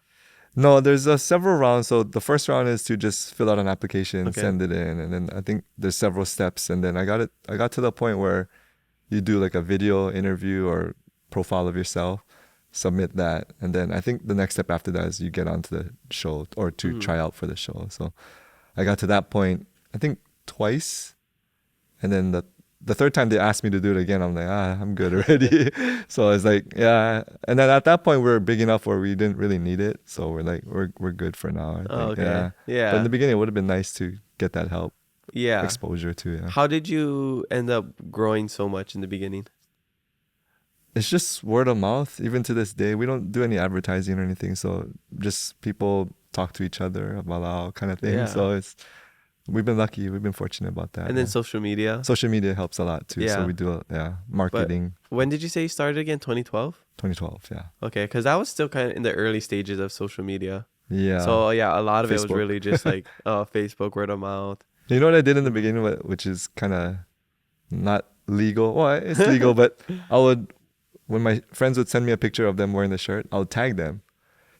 No, there's several rounds. So the first round is to just fill out an application, send it in, and then I think there's several steps. And then I got to the point where you do like a video interview or profile of yourself, submit that, and then I think the next step after that is you get onto the show or to try out for the show. So I got to that point, I think twice, and then the third time they asked me to do it again, I'm like, I'm good already. So I was like, yeah. And then at that point, we were big enough where we didn't really need it. So we're like, we're good for now. I think. Okay. Yeah. But in the beginning, it would have been nice to get that help. Yeah. Exposure to. Yeah. How did you end up growing so much in the beginning? It's just word of mouth. Even to this day, we don't do any advertising or anything. So just people talk to each other about kind of thing. Yeah. So we've been lucky. We've been fortunate about that. And then social media. Social media helps a lot too. Yeah. So we do marketing. But when did you say you started again? 2012? 2012, yeah. Okay, because that was still kind of in the early stages of social media. Yeah. So yeah, a lot of it was Facebook. really just like Facebook, word of mouth. You know what I did in the beginning, which is kind of not legal. Well, it's legal, but when my friends would send me a picture of them wearing the shirt, I would tag them.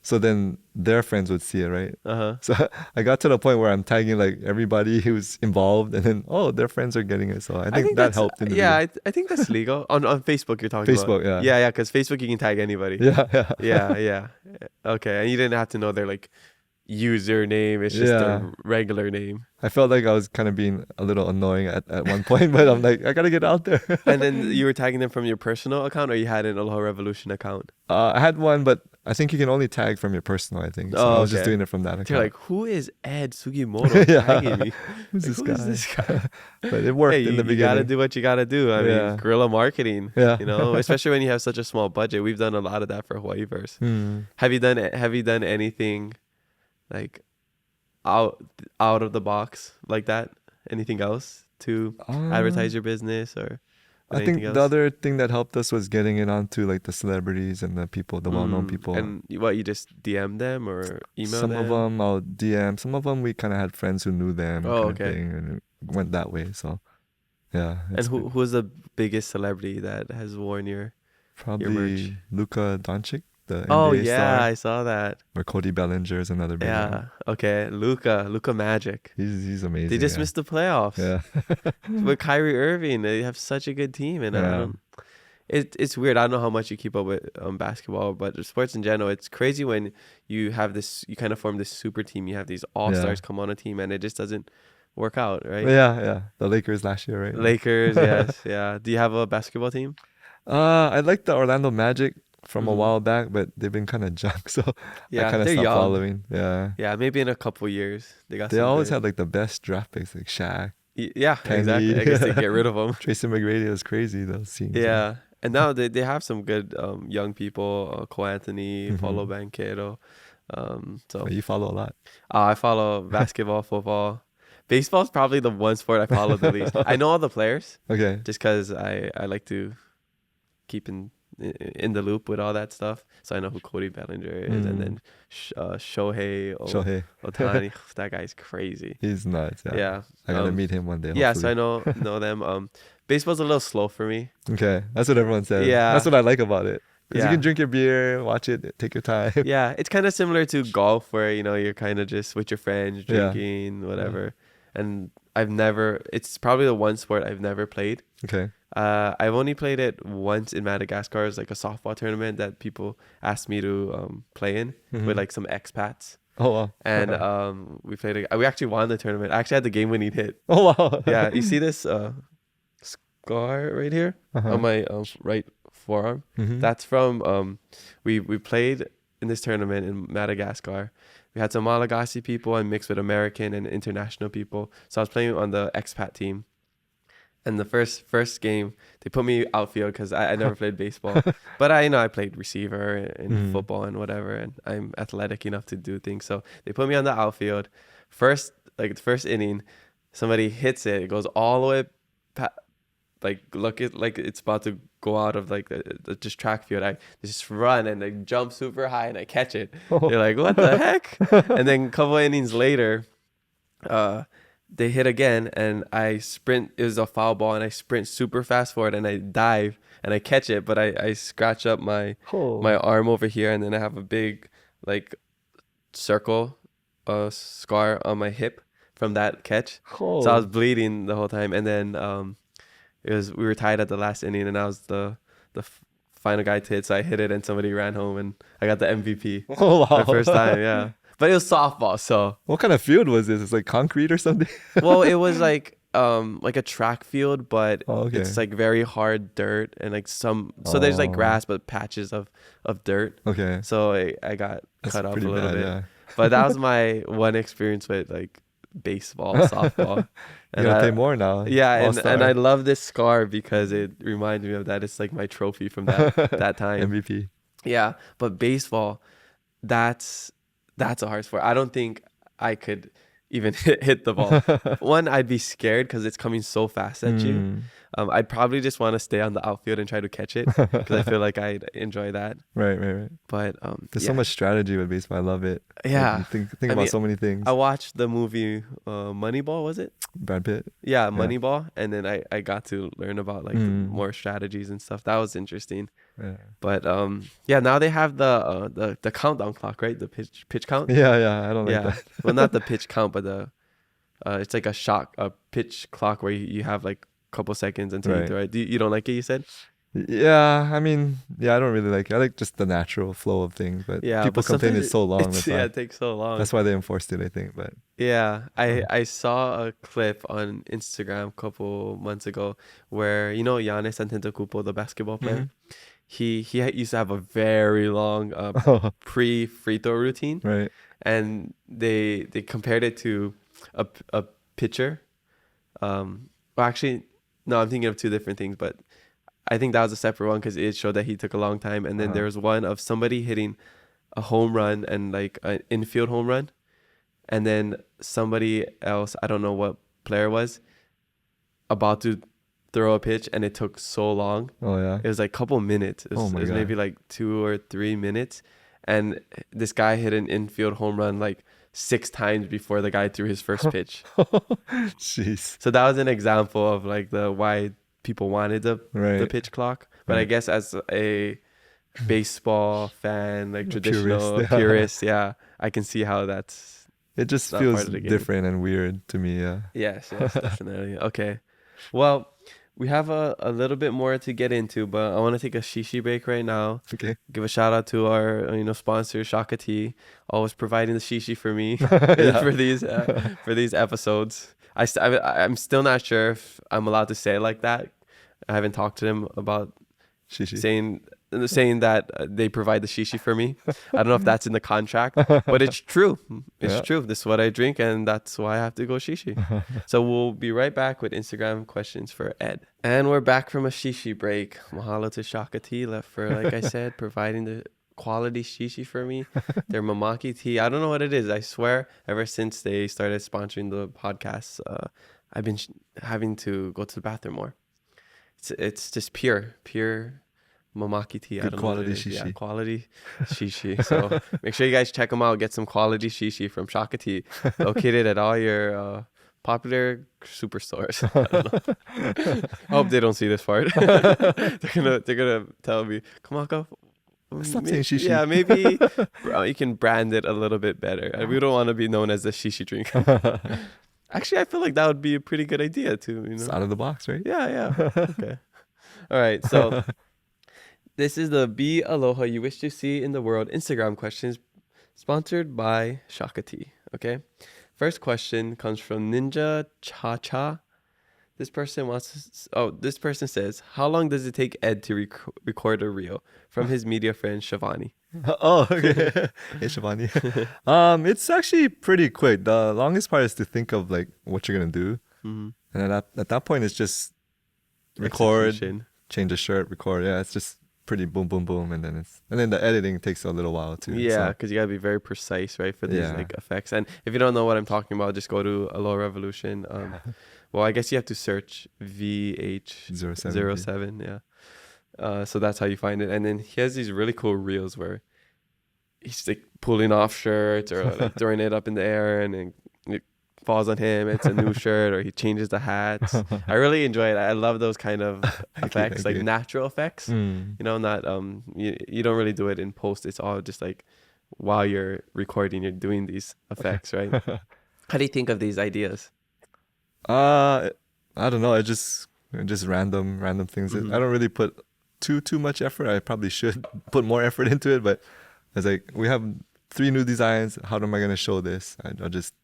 So then their friends would see it, right? So I got to the point where I'm tagging like everybody who's involved, and then their friends are getting it. So I think that helped. In the beginning. I think that's legal on Facebook. You're talking Facebook, about yeah, because Facebook you can tag anybody. Yeah. Okay, and you didn't have to know their like username. It's just a regular name. I felt like I was kind of being a little annoying at one point, but I'm like, I gotta get out there. And then you were tagging them from your personal account, or you had an Aloha Revolution account? I had one, but I think you can only tag from your personal, I think. So I was just doing it from that account. You're like, who is Ed Sugimoto tagging me? Who's this guy? But it Hey, worked in the beginning. You gotta do what you gotta do. I mean, guerrilla marketing. Yeah. Especially when you have such a small budget. We've done a lot of that for Hawaiiverse. Have you done anything like out of the box like that? Anything else to advertise your business or I think the other thing that helped us was getting it onto like the celebrities and the people, the well-known people. And what, you just DM them or email some them? Of them I'll DM. Some of them we kind of had friends who knew them. Oh, kind of thing, and it went that way. So, yeah. And who's the biggest celebrity that has worn your Probably Luka Doncic, the Oh NBA yeah, star. I saw that. Or Cody Bellinger is another big one. Yeah. Okay. Luka Magic. He's amazing. They just missed the playoffs. Yeah. With Kyrie Irving, they have such a good team, and I don't. It's weird. I don't know how much you keep up with basketball, but sports in general, it's crazy when you have this. You kind of form this super team. You have these all stars come on a team, and it just doesn't work out, right? Yeah. The Lakers last year, right? Lakers, yes, yeah. Do you have a basketball team? I like the Orlando Magic from a while back, but they've been kind of junk, so I kind of stopped following. Yeah, maybe in a couple years they always had like the best draft picks, like Shaq. Yeah, Penny. Exactly. I guess they get rid of them. Tracy McGrady was crazy, those scenes. Yeah, and now they have some good young people. Cole Anthony, Paulo Banchero. So but you follow a lot. I follow basketball, football. Baseball's probably the one sport I follow the least. I know all the players. Okay. Just because I like to keep in the loop with all that stuff. So I know who Cody Bellinger is, and then Shohei Ohtani. That guy's crazy. He's nuts. Yeah. I gotta meet him one day. Yeah, hopefully. So I know them. Baseball's a little slow for me. Okay, that's what everyone says. Yeah, that's what I like about it. Because you can drink your beer, watch it, take your time. Yeah, it's kind of similar to golf, where you're kind of just with your friends drinking, whatever. And it's probably the one sport I've never played. Okay. I've only played it once in Madagascar. It's like a softball tournament that people asked me to play in with like some expats. Oh wow! And we played. We actually won the tournament. I actually had the game-winning hit. Oh wow! Yeah, you see this scar right here on my right forearm? That's from we played in this tournament in Madagascar. We had some Malagasy people and mixed with American and international people. So I was playing on the expat team. And the first game, they put me outfield because I never played baseball. But I played receiver in football and whatever. And I'm athletic enough to do things. So they put me on the outfield. The first inning, somebody hits it. It goes all the way it's about to go out of like the just track field. I just run and I jump super high and I catch it. They're like, what the heck? And then a couple innings later, they hit again and I sprint. It was a foul ball and I sprint super fast forward and I dive and I catch it, but I scratch up my arm over here, and then I have a big like circle scar on my hip from that catch. So I was bleeding the whole time, and then we were tied at the last inning, and I was the final guy to hit, so I hit it and somebody ran home and I got the MVP. Oh wow. My first time, yeah. But it was softball, so. What kind of field was this? It's like concrete or something? Well, it was like a track field, but it's like very hard dirt and like so there's like grass but patches of dirt. Okay. So I got cut up a little bit. Yeah. But that was my one experience with like baseball, softball. And you gotta play more now. Yeah, and I love this scar because it reminds me of that. It's like my trophy from that time. MVP. Yeah, but baseball, that's a hard sport. I don't think I could even hit the ball. One, I'd be scared because it's coming so fast at you. I'd probably just want to stay on the outfield and try to catch it because I feel like I'd enjoy that. Right. But there's so much strategy with baseball. I love it. Yeah. Like, think about so many things. I watched the movie Moneyball, was it? Brad Pitt. Yeah, Moneyball. And then I got to learn about like more strategies and stuff. That was interesting. Yeah. But now they have the countdown clock, right? The pitch count. Yeah. I don't like that. Well, not the pitch count, but it's like a pitch clock where you have like couple seconds until you throw it. You don't like it, you said? Yeah, I mean, I don't really like it. I like just the natural flow of things, but people complain it's so long. It takes so long. That's why they enforced it, I think. But I saw a clip on Instagram a couple months ago where Giannis Antetokounmpo, the basketball player, he used to have a very long pre-free throw routine, right? And they compared it to a pitcher. Well, actually, no, I'm thinking of two different things, but I think that was a separate one because it showed that he took a long time. And then there was one of somebody hitting a home run and like an infield home run. And then somebody else, I don't know what player it was, about to throw a pitch and it took so long. Oh yeah. It was like a couple minutes. It was God. maybe like 2 or 3 minutes. And this guy hit an infield home run like 6 times before the guy threw his first pitch. Jeez. So that was an example of like why people wanted the pitch clock. But I guess as a baseball fan, like traditional purist, yeah, I can see how it just feels different and weird to me. Yeah. Yes, definitely. Okay. Well, we have a little bit more to get into, but I want to take a shishi break right now. Okay. Give a shout out to our sponsor Shaka Tea, always providing the shishi for me for these episodes. I'm still not sure if I'm allowed to say it like that. I haven't talked to them about shishi. saying that they provide the shishi for me. I don't know if that's in the contract, but it's true. It's true. This is what I drink, and that's why I have to go shishi. So we'll be right back with Instagram questions for Ed. And we're back from a shishi break. Mahalo to Shaka Tea for, like I said, providing the quality shishi for me. Their mamaki tea. I don't know what it is. I swear, ever since they started sponsoring the podcast, I've been having to go to the bathroom more. It's just pure mamaki tea. Good I don't quality know shishi. Yeah, quality shishi. So make sure you guys check them out. Get some quality shishi from Shaka Tea, located at all your popular superstores. I hope they don't see this part. they're gonna tell me, Kamako, stop saying shishi. Yeah, maybe you can brand it a little bit better. We don't want to be known as the shishi drink. Actually, I feel like that would be a pretty good idea too. It's out of the box, right? Yeah. Okay. All right. So this is the Be Aloha You Wish to See in the World Instagram questions, sponsored by Shaka Tea. Okay. First question comes from Ninja Cha Cha. This person says, how long does it take Ed to record a reel? From his media friend Shivani. Oh, okay. Hey, Shivani. It's actually pretty quick. The longest part is to think of like what you're gonna do, and at that point it's just record, change the shirt, record. Yeah, it's just pretty boom, boom, boom, and then the editing takes a little while too. Yeah, because you gotta be very precise, right, for these like effects. And if you don't know what I'm talking about, just go to Aloha Revolution. Well, I guess you have to search VH07. Yeah. So that's how you find it. And then he has these really cool reels where he's like pulling off shirts or like throwing it up in the air and then it falls on him. It's a new shirt, or he changes the hats. I really enjoy it. I love those kind of effects, like natural effects. Not you don't really do it in post. It's all just like while you're recording, you're doing these effects, right? How do you think of these ideas? I don't know. I just random things. I don't really put too much effort. I probably should put more effort into it, but it's like we have 3 new designs. How am I gonna show this? I'll just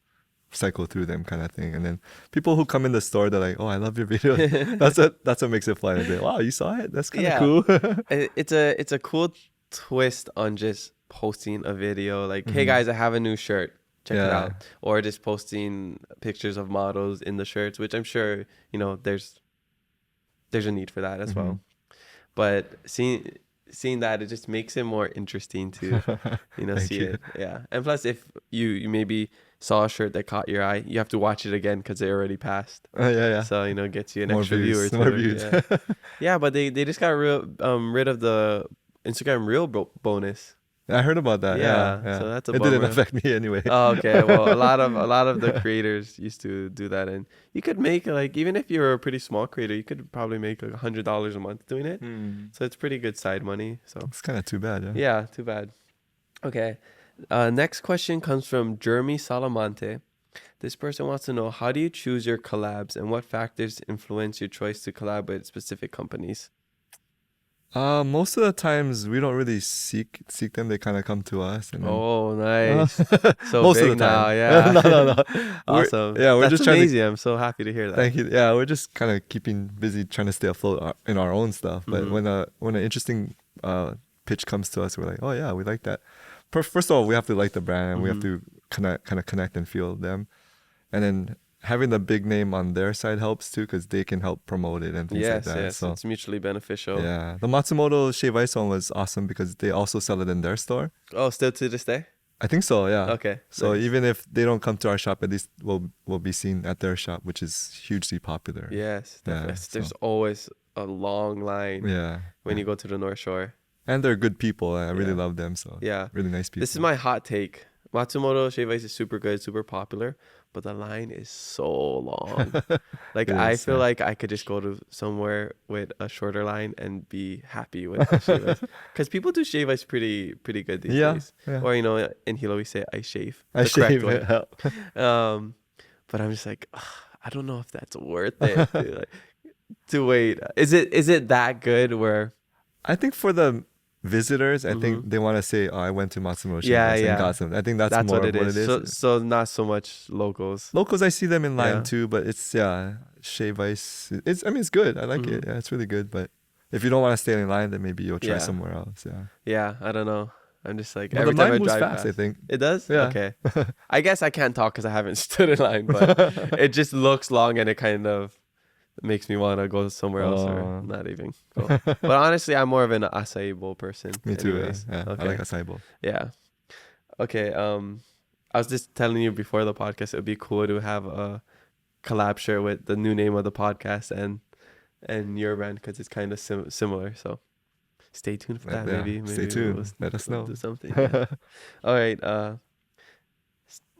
cycle through them, kind of thing. And then people who come in the store, they're like, "Oh, I love your video." that's what makes it fun. Like, wow, you saw it? That's kind of cool. It's a cool twist on just posting a video. Like, hey guys, I have a new shirt. Check it out. Or just posting pictures of models in the shirts, which I'm sure, there's a need for that as well. But seeing that, it just makes it more interesting to, see it. Yeah. And plus, if you maybe saw a shirt that caught your eye, you have to watch it again because it already passed. So, it gets you an extra view or two. More views. Yeah, but they just got rid of the Instagram Reel bonus. I heard about that. Yeah. So that's a it bummer. didn't affect me anyway. Oh, okay. Well, a lot of the creators used to do that, and you could make like, even if you're a pretty small creator, you could probably make like $100 a month doing it. So it's pretty good side money. So it's kind of too bad. Yeah, too bad. Okay. Next question comes from Jeremy Salamante. This person wants to know, how do you choose your collabs and what factors influence your choice to collab with specific companies? Most of the times we don't really seek them. They kind of come to us. And oh, nice. So most big of the time. Now, yeah. No. Awesome. We're That's just amazing. I'm so happy to hear that. Thank you. Yeah, we're just kind of keeping busy trying to stay afloat in our own stuff. But when an interesting pitch comes to us, we're like, oh yeah, we like that. First of all, we have to like the brand. We have to connect and feel them, and then having the big name on their side helps too, because they can help promote it and things like that. Yes, so it's mutually beneficial. Yeah, the Matsumoto Shave Ice one was awesome because they also sell it in their store. Oh, still to this day? I think so, yeah. Okay. So nice. even if they don't come to our shop, at least we'll be seen at their shop, which is hugely popular. Yes, definitely. Yeah, There's so, always a long line yeah. when Yeah. you go to the North Shore. And they're good people. I really Yeah. love them. So Yeah. really nice people. This is my hot take. Matsumoto Shave Ice is super good, super popular, but the line is so long. Like, It I is, feel yeah. like I could just go to somewhere with a shorter line and be happy with the Shave Ice. Because people do Shave Ice pretty good these Yeah, days. yeah. Or, in Hilo we say I shave. I the correct shave way. it out. But I'm just like, I don't know if that's worth it to wait. Is it that good where... I think for the visitors, I think Mhm. they want to say, "Oh, I went to Matsumoto Shave Yeah, Ice and yeah. got some." I think that's more what it of is. what it is. So not so much locals. Locals, I see them in line Yeah. too, but it's Shave Ice. I mean, it's good. I like it. Mhm. Yeah, it's really good. But if you don't want to stay in line, then maybe you'll try Yeah. somewhere else. Yeah. Yeah, I don't know. I'm just like, But every the time I line moves drive fast, I think. It does? Yeah. Okay. I guess I can't talk because I haven't stood in line, but it just looks long and it kind of makes me want to go somewhere else or not even go. But honestly, I'm more of an acai bowl person. Me too. anyways. Yeah. Okay. I like acai bowl. Yeah. Okay. I was just telling you before the podcast, it would be cool to have a collab shirt with the new name of the podcast and your brand because it's kind of similar. So stay tuned for that. Yeah, Maybe stay tuned. We'll, Let us we'll know. do something. Yeah. All right.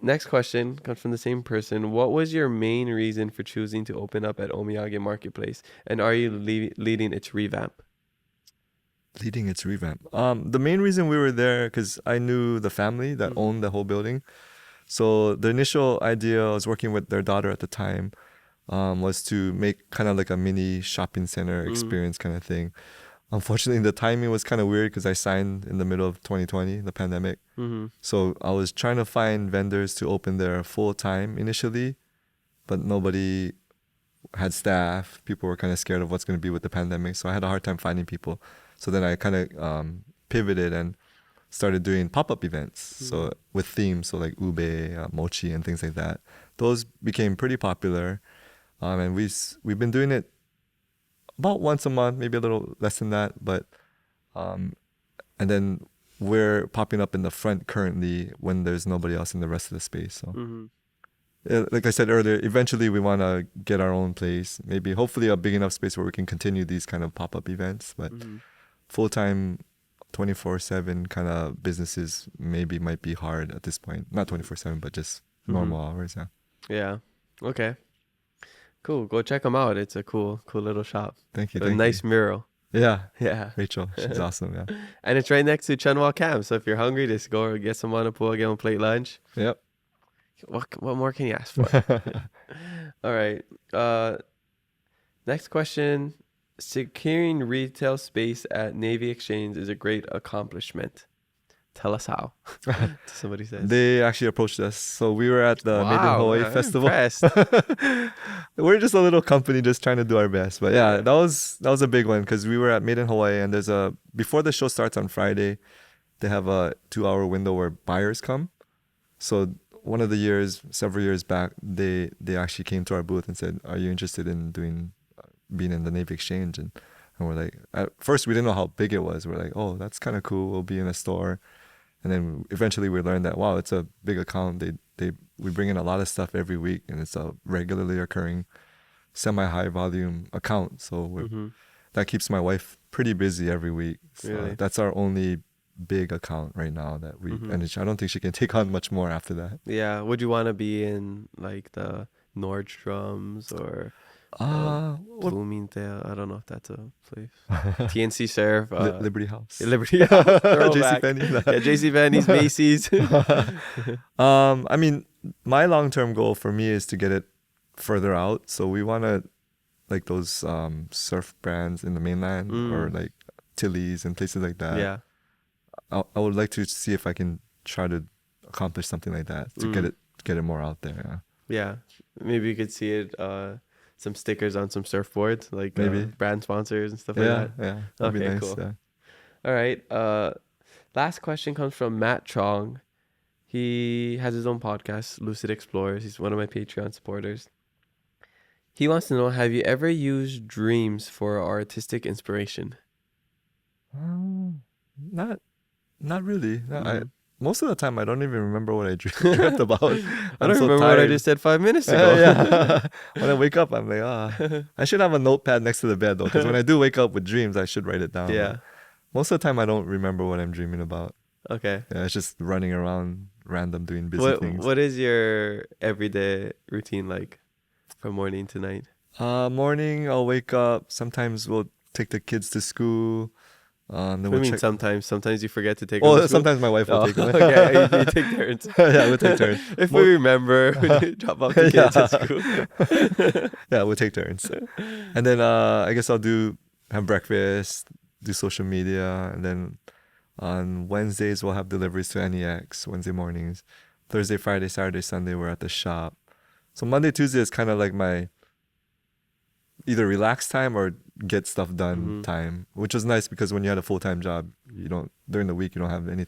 Next question comes from the same person. What was your main reason for choosing to open up at Omiyage Marketplace, and are you leading its revamp? Leading its revamp. The main reason we were there because I knew the family that owned the whole building. So the initial idea, I was working with their daughter at the time, was to make kind of like a mini shopping center experience kind of thing. Unfortunately, the timing was kind of weird because I signed in the middle of 2020, the pandemic. Mm-hmm. So I was trying to find vendors to open there full time initially, but nobody had staff. People were kind of scared of what's going to be with the pandemic. So I had a hard time finding people. So then I kind of pivoted and started doing pop-up events. So with themes, so like ube, mochi, and things like that. Those became pretty popular, and we've been doing it about once a month, maybe a little less than that. But and then we're popping up in the front currently when there's nobody else in the rest of the space. So. Like I said earlier, eventually we want to get our own place, maybe hopefully a big enough space where we can continue these kind of pop-up events. But full-time 24/7 kind of businesses maybe might be hard at this point. Not 24/7, but just normal hours. Yeah. Yeah. Okay. Cool. Go check them out. It's a cool little shop. Thank you. A nice mural. Yeah. Yeah. Rachel, she's awesome. Yeah. And it's right next to Chunwha Camp. So if you're hungry, just go get some Manapoa, get one plate lunch. Yep. What more can you ask for? All right. Next question. Securing retail space at Navy Exchange is a great accomplishment. Tell us how. Somebody says. They actually approached us. So we were at the Made in Hawaii I'm festival. impressed. We're just a little company just trying to do our best. But yeah, that was a big one because we were at Made in Hawaii and before the show starts on Friday, they have a 2-hour window where buyers come. So one of the years, several years back, they actually came to our booth and said, "Are you interested in being in the Navy Exchange?" And we're like, at first we didn't know how big it was. We're like, "Oh, that's kind of cool. We'll be in a store." And then eventually we learned that, wow, it's a big account. We bring in a lot of stuff every week, and it's a regularly occurring, semi-high volume account. So that keeps my wife pretty busy every week. So Really? that's our only big account right now that and I don't think she can take on much more after that. Yeah. Would you want to be in like the Nordstrom's or Bloomingdale? I don't know if that's a place. TNC Surf. Liberty House. Liberty House. JCPenney. Yeah, JCPenney's, Macy's. I mean, my long-term goal for me is to get it further out. So we want to, like those surf brands in the mainland or like Tilly's and places like that. Yeah. I would like to see if I can try to accomplish something like that to get it more out there. Yeah. Maybe you could see it, some stickers on some surfboards, like Maybe brand sponsors and stuff like that. Yeah. That'd be nice. Cool. Yeah. All right. Last question comes from Matt Chong. He has his own podcast, Lucid Explorers. He's one of my Patreon supporters. He wants to know, have you ever used dreams for artistic inspiration? Not really. No, most of the time I don't even remember what I dreamt about. I don't remember what I just said 5 minutes ago. Yeah. When I wake up, I'm like, I should have a notepad next to the bed though, because when I do wake up with dreams, I should write it down. Yeah. Most of the time, I don't remember what I'm dreaming about. Okay. Yeah, it's just running around, random, doing busy things. What is your everyday routine like from morning to night? Morning, I'll wake up. Sometimes we'll take the kids to school. Then What do we'll you mean check. sometimes you forget to take them to Oh, school? sometimes my wife will Oh, take them. okay, you take turns. Yeah, we'll take turns. If we remember, we drop off the kids at school. Yeah, we'll take turns. And then I guess I'll have breakfast, do social media, and then on Wednesdays we'll have deliveries to NEX, Wednesday mornings. Thursday, Friday, Saturday, Sunday we're at the shop. So Monday, Tuesday is kind of like my either relax time or get stuff done time, which was nice because when you had a full-time job, during the week you don't have any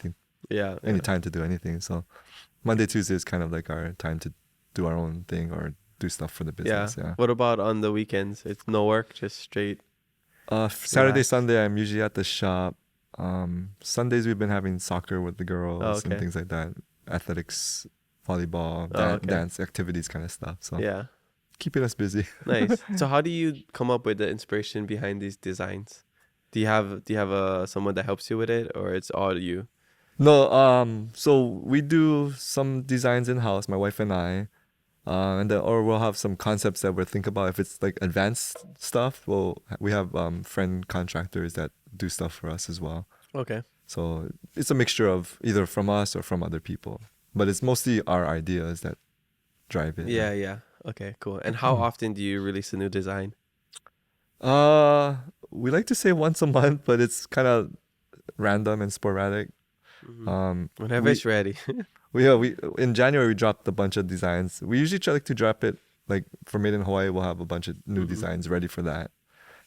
time to do anything. So Monday, Tuesday is kind of like our time to do our own thing or do stuff for the business. Yeah. What about on the weekends? It's no work, just straight. Saturday, relax. Sunday, I'm usually at the shop. Sundays we've been having soccer with the girls and things like that, athletics, volleyball, dance activities, kind of stuff. So Yeah. keeping us busy. Nice. So how do you come up with the inspiration behind these designs? Do you have someone that helps you with it, or it's all you? No, so we do some designs in house, my wife and I, or we'll have some concepts that we're thinking about. If it's like advanced stuff, we have friend contractors that do stuff for us as well. Okay. So it's a mixture of either from us or from other people, but it's mostly our ideas that drive it. Yeah. Okay, cool. And how often do you release a new design? We like to say once a month, but it's kind of random and sporadic. Whenever it's ready. We in January we dropped a bunch of designs. We usually try to drop it like for Made in Hawaii. We'll have a bunch of new designs ready for that.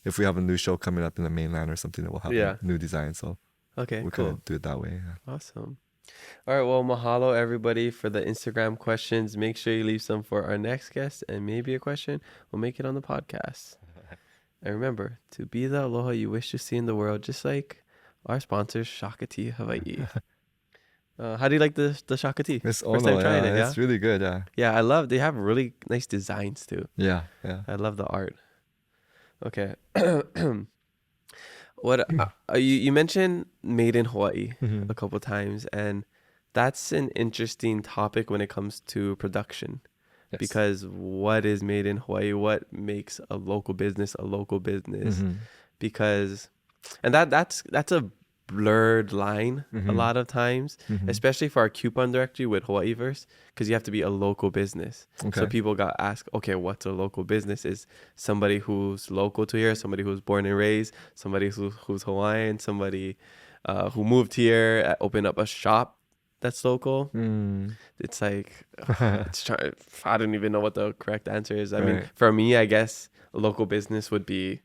If we have a new show coming up in the mainland or something, we'll have a new design. So Okay, we cool. kind of do it that way. Yeah. Awesome. All right, well, mahalo everybody for the Instagram questions. Make sure you leave some for our next guest, and maybe a question will make it on the podcast. And remember to be the aloha you wish to see in the world, just like our sponsor, Shaka Tea Hawaii. How do you like the Shaka Tea? It's First time trying it, It's really good. Yeah. Yeah, they have really nice designs too. Yeah. I love the art. Okay. What you mentioned Made in Hawaii a couple times, and that's an interesting topic when it comes to production. Yes. Because what is made in Hawaii? What makes a local business a local business? Because, and that's a blurred line a lot of times, especially for our coupon directory with Hawaiiverse, because you have to be a local business. Okay. So people got asked, okay, what's a local business? Is somebody who's local to here, somebody who's born and raised, somebody who's Hawaiian, somebody who moved here, opened up a shop that's local. It's like I don't even know what the correct answer is. I mean, for me, I guess a local business would be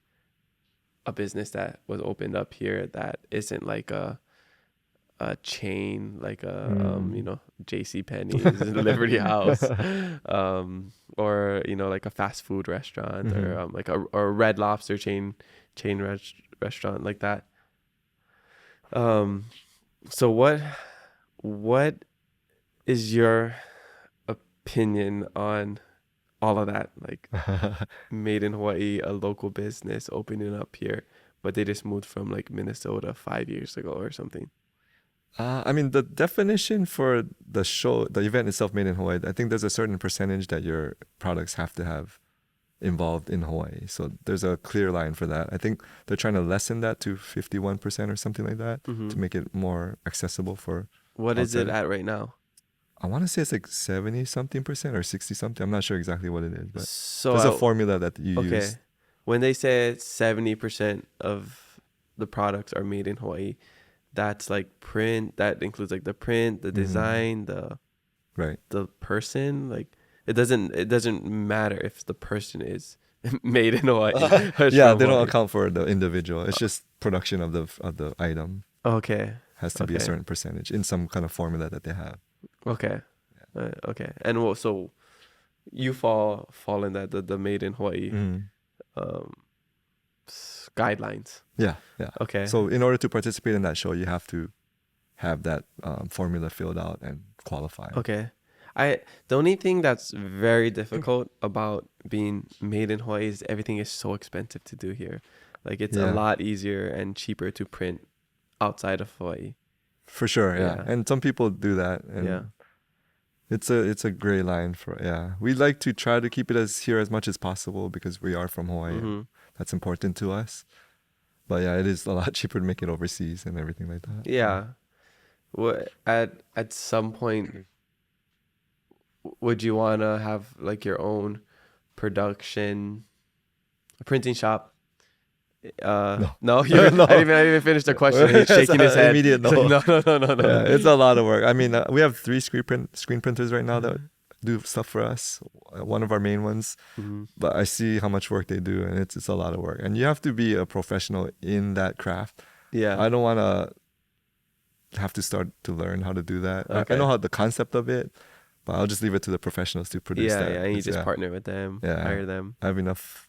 a business that was opened up here that isn't like a chain, like JC Penney's, Liberty House, or like a fast food restaurant, or like a Red Lobster chain restaurant like that. So what is your opinion on all of that, like Made in Hawaii, a local business opening up here, but they just moved from like Minnesota 5 years ago or something? I mean, the definition for the event itself, Made in Hawaii, I think there's a certain percentage that your products have to have involved in Hawaii. So there's a clear line for that. I think they're trying to lessen that to 51% or something like that to make it more accessible for. What is it at right now? I want to say it's like 70-something% or 60-something. I'm not sure exactly what it is, but so there's a formula that you use. When they say 70% of the products are made in Hawaii, that's like print. That includes like the print, the design, the person. Like it doesn't matter if the person is made in Hawaii. Yeah, they don't account for the individual. It's just production of the item. Okay. Has to be a certain percentage in some kind of formula that they have. Okay. Okay. And so you fall in that the Made in Hawaii guidelines. Yeah. Okay. So in order to participate in that show, you have to have that formula filled out and qualify. Okay. The only thing that's very difficult about being made in Hawaii is everything is so expensive to do here. Like it's a lot easier and cheaper to print outside of Hawaii. For sure, yeah. And some people do that. And it's a gray line for we like to try to keep it as much as possible because we are from Hawaii. Mm-hmm. That's important to us. But it is a lot cheaper to make it overseas and everything like that. Yeah. At some point, would you want to have like your own printing shop? No, No. I didn't even finish the question. He's shaking his head. Immediate no. No. Yeah, it's a lot of work. I mean, we have 3 screen printers right now that do stuff for us. One of our main ones. Mm-hmm. But I see how much work they do, and it's a lot of work. And you have to be a professional in that craft. Yeah. I don't want to have to start to learn how to do that. Okay. I know how the concept of it, but I'll just leave it to the professionals to produce that. Yeah, and you just partner with them, hire them. I have enough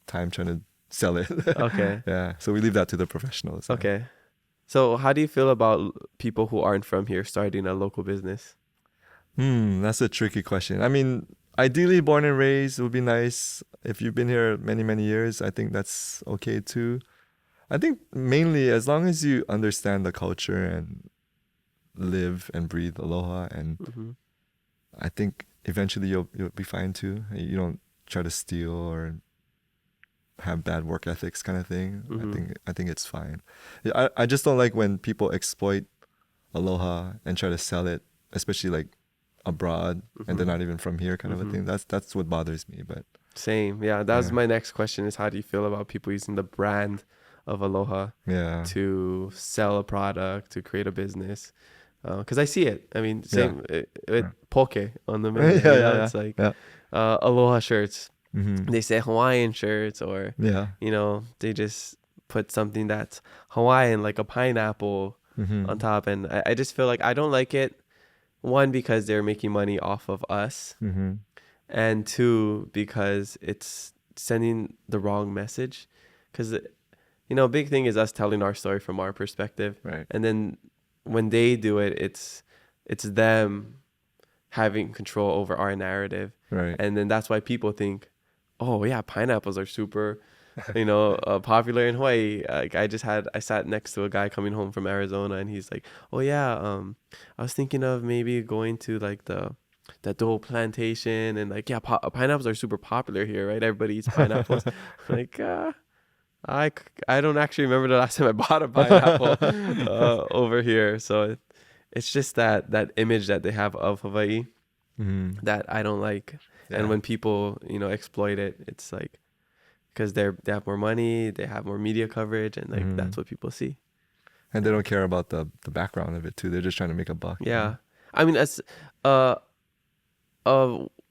time trying to sell it. Okay. Yeah, so we leave that to the professionals. Okay. So how do you feel about people who aren't from here starting a local business? That's a tricky question. I mean, ideally born and raised would be nice. If you've been here many, many years, I think that's okay too. I think mainly as long as you understand the culture and live and breathe aloha, and I think eventually you'll be fine too. You don't try to steal or have bad work ethics kind of thing. I think it's fine. I just don't like when people exploit aloha and try to sell it, especially like abroad, and they're not even from here kind of a thing. That's what bothers me. But same. Yeah, that was my next question, is how do you feel about people using the brand of aloha to sell a product, to create a business? Because I see it. I mean, same with poke on the menu. It's like aloha shirts. They say Hawaiian shirts, or they just put something that's Hawaiian, like a pineapple on top. And I just feel like I don't like it. One, because they're making money off of us, and two, because it's sending the wrong message. Because big thing is us telling our story from our perspective, right? And then when they do it, it's them having control over our narrative, right? And then that's why people think, oh yeah, pineapples are super popular in Hawaii. Like I sat next to a guy coming home from Arizona, and he's like, oh yeah, I was thinking of maybe going to like the Dole plantation, and like pineapples are super popular here, right? Everybody eats pineapples. Like I don't actually remember the last time I bought a pineapple over here. So it's just that image that they have of Hawaii that I don't like. And when people exploit it, it's like because they have more money, they have more media coverage, and like that's what people see. And they don't care about the background of it too. They're just trying to make a buck. Yeah, I mean, as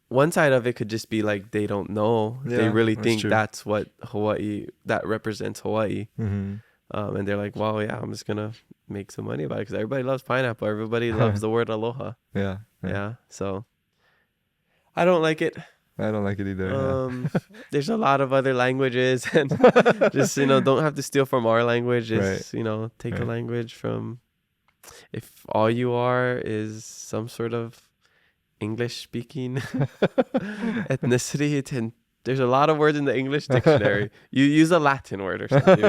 one side of it could just be like they don't know. They really think that's what that represents Hawaii. And they're like, well, yeah, I'm just gonna make some money about it because everybody loves pineapple. Everybody loves the word aloha. Yeah. So I don't like it. I don't like it either. There's a lot of other languages, and just don't have to steal from our language. Just take a language from. If all you are is some sort of English speaking ethnicity, and there's a lot of words in the English dictionary. You use a Latin word or something,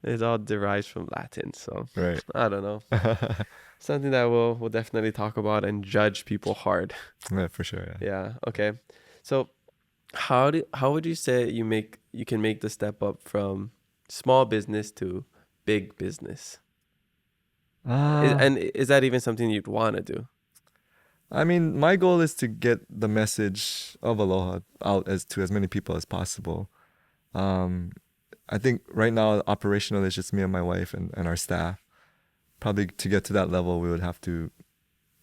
It all derives from Latin, so I don't know. Something that we'll definitely talk about and judge people hard. Yeah, for sure. Yeah. Okay. So how would you say you can make the step up from small business to big business? And is that even something you'd want to do? I mean, my goal is to get the message of Aloha out to as many people as possible. I think right now, operational is just me and my wife and our staff. Probably to get to that level, we would have to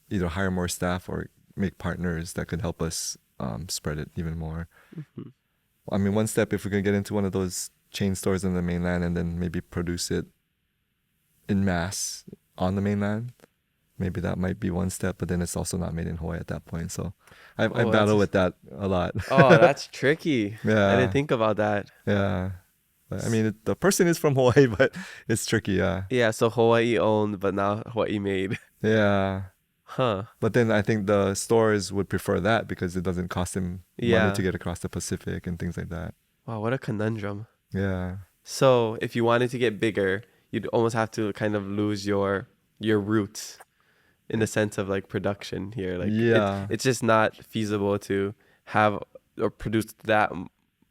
either hire more staff or make partners that could help us spread it even more. I mean, one step, if we could get into one of those chain stores in the mainland and then maybe produce it in mass on the mainland, maybe that might be one step, but then it's also not made in Hawaii at that point. So I battle with that a lot. Oh, that's tricky. Yeah. I didn't think about that. Yeah. But, I mean, the person is from Hawaii, but it's tricky. Yeah. Yeah, so Hawaii owned, but now Hawaii made. Yeah. Huh. But then I think the stores would prefer that because it doesn't cost them money to get across the Pacific and things like that. Wow, what a conundrum. Yeah. So if you wanted to get bigger, you'd almost have to kind of lose your roots in the sense of like production here. Like it's just not feasible to have or produce that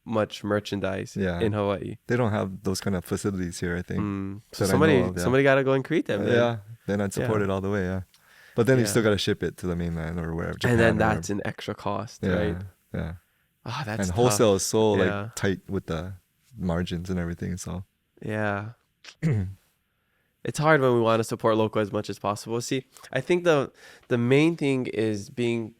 much merchandise in Hawaii. They don't have those kind of facilities here, I think. So somebody got to go and create them. Then I'd support it all the way, yeah. But then you still got to ship it to the mainland or wherever. Japan, and then that's an extra cost, right? Yeah. Oh, that's and tough. Wholesale is so like tight with the margins and everything, so. Yeah. It's hard when we want to support local as much as possible. See, I think the main thing is being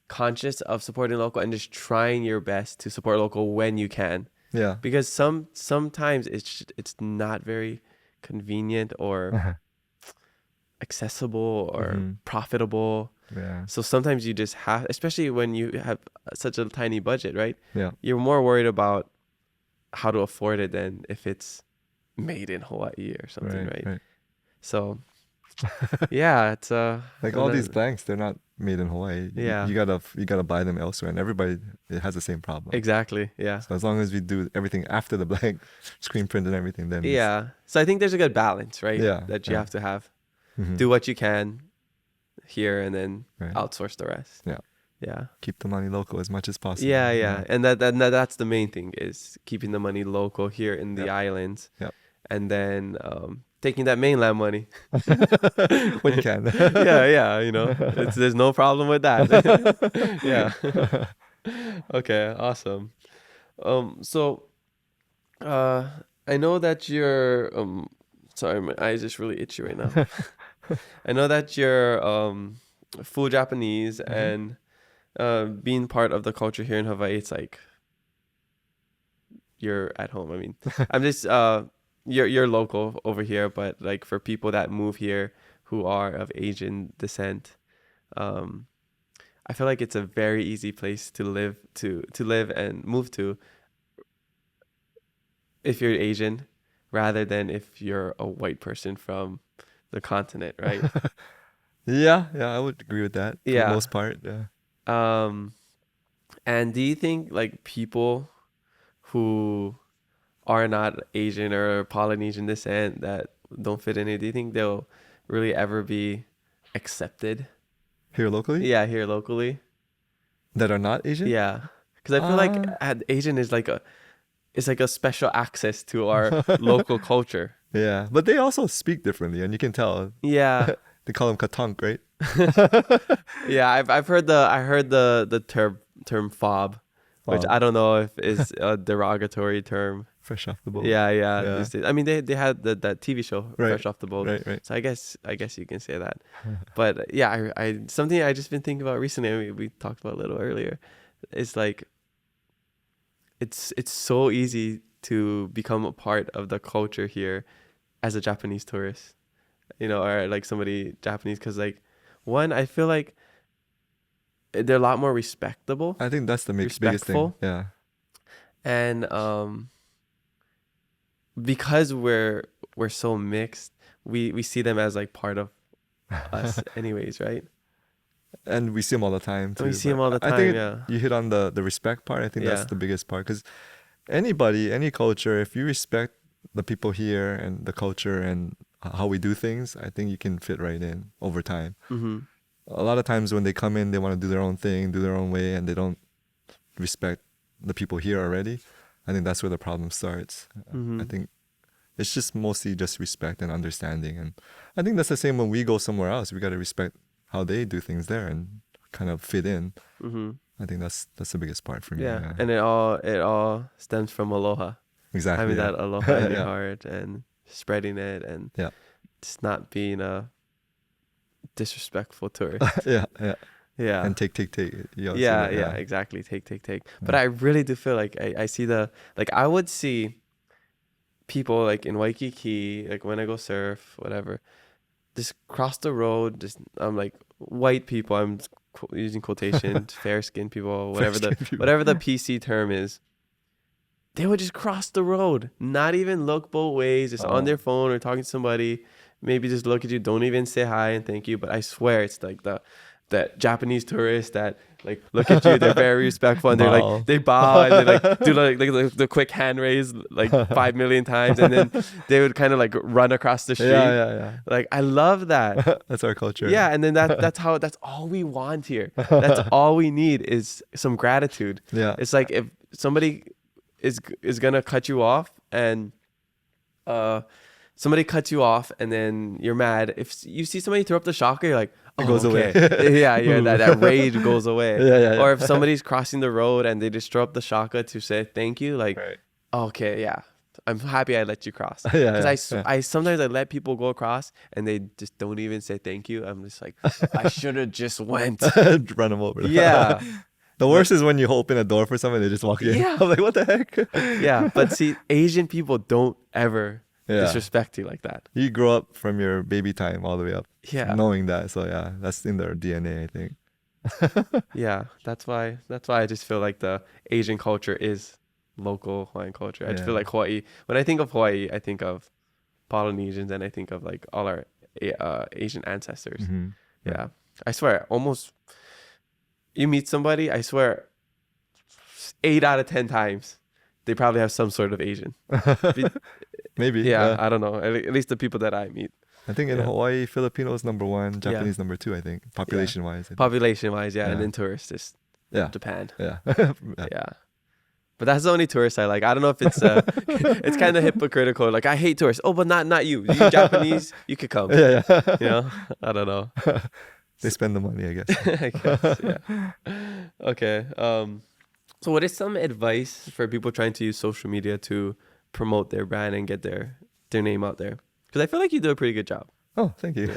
conscious of supporting local and just trying your best to support local when you can. Yeah. Because sometimes it's not very convenient or accessible or profitable. Yeah. So sometimes you just have, especially when you have such a tiny budget, right? Yeah. You're more worried about how to afford it than if it's made in Hawaii or something, right? So yeah, it's like all these blanks, they're not made in Hawaii. Yeah. You gotta buy them elsewhere, and everybody has the same problem. Exactly. Yeah. So as long as we do everything after the blank, screen print and everything, then So I think there's a good balance, right? Yeah. That you have to have. Mm-hmm. Do what you can here and then outsource the rest. Yeah. Yeah. Keep the money local as much as possible. Yeah. And that's the main thing, is keeping the money local here in the islands. Yeah. And then taking that mainland money when you can. yeah, you know, there's no problem with that. Yeah. Okay, awesome. So I know that you're sorry, my eyes just really itchy right now. I know that you're full Japanese, and being part of the culture here in Hawaii, it's like you're at home. I mean, I'm just you're local over here, but like for people that move here who are of Asian descent, I feel like it's a very easy place to live and move to if you're Asian, rather than if you're a white person from the continent, right? Yeah, I would agree with that for the most part. Yeah. And do you think like people who are not Asian or Polynesian descent that don't fit in it, do you think they'll really ever be accepted here locally? Yeah, here locally. That are not Asian? Yeah, because I feel like Asian is like a special access to our local culture. Yeah, but they also speak differently, and you can tell. Yeah. They call them katonk, right? Yeah, I heard the term fob, which I don't know if is a derogatory term. Fresh off the boat. Yeah. I mean, they had that TV show, Fresh Off the Boat. Right. So I guess you can say that. But yeah, I something I just been thinking about recently, and we talked about a little earlier, is like it's so easy to become a part of the culture here as a Japanese tourist, you know, or like somebody Japanese, because like one, I feel like they're a lot more respectable. I think that's the biggest thing. Yeah. And because we're so mixed, we see them as like part of us anyways, right? And we see them all the time too. We see them all the time. I think you hit on the respect part. I think that's the biggest part, because any culture, if you respect the people here and the culture and how we do things, I think you can fit right in over time. Mm-hmm. A lot of times when they come in, they want to do their own thing, do their own way, and they don't respect the people here already. I think that's where the problem starts. Mm-hmm. I think it's just mostly just respect and understanding. And I think that's the same when we go somewhere else. We got to respect how they do things there and kind of fit in. Mm-hmm. I think that's the biggest part for me. Yeah. And it all stems from aloha. Exactly. Having that aloha in your heart and spreading it, and just not being a disrespectful tourist. Yeah. And take. Yeah, exactly. Take. But I really do feel like I see I would see people like in Waikiki, like when I go surf, whatever, just cross the road, just I'm like white people, I'm using quotations, fair skinned people, whatever the PC term is, they would just cross the road, not even look both ways, just on their phone or talking to somebody. Maybe just look at you, don't even say hi and thank you. But I swear it's like that Japanese tourists that like look at you, they're very respectful, and they're like, they bow and they like do like the quick hand raise like 5 million times, and then they would kind of like run across the street. Yeah. Like, I love that. That's our culture. Yeah, and then that's all we want here. That's all we need is some gratitude. Yeah. It's like if somebody is gonna cut you off, and somebody cuts you off and then you're mad. If you see somebody throw up the shocker, you're like, it goes away. Yeah, that rage goes away. Yeah. Or if somebody's crossing the road and they just throw up the shaka to say thank you, like, okay, yeah, I'm happy I let you cross. Because I sometimes I let people go across and they just don't even say thank you. I'm just like, I should have just went. Run them over. Yeah. The worst is when you open a door for someone, they just walk in. Yeah. I'm like, what the heck? Yeah, but see, Asian people don't ever disrespect you like that. You grow up from your baby time all the way up. Yeah. Knowing that. So yeah, that's in their DNA, I think. Yeah, that's why I just feel like the Asian culture is local Hawaiian culture. I just feel like Hawaii. When I think of Hawaii, I think of Polynesians, and I think of like all our Asian ancestors. Mm-hmm. Yeah, I swear, almost you meet somebody, I swear, 8 out of 10 times they probably have some sort of Asian. Maybe. Yeah, I don't know. At least the people that I meet. I think in Hawaii, Filipino is number 1, Japanese number 2, I think, population-wise. Population-wise, and then tourists is Japan. Yeah. Yeah. But that's the only tourist I like. I don't know if it's it's kind of hypocritical. Like, I hate tourists. Oh, but not you. You Japanese, you could come. Yeah. You know? I don't know. They spend the money, I guess. I guess, yeah. Okay. So what is some advice for people trying to use social media to promote their brand and get their name out there? Because I feel like you do a pretty good job. Oh, thank you.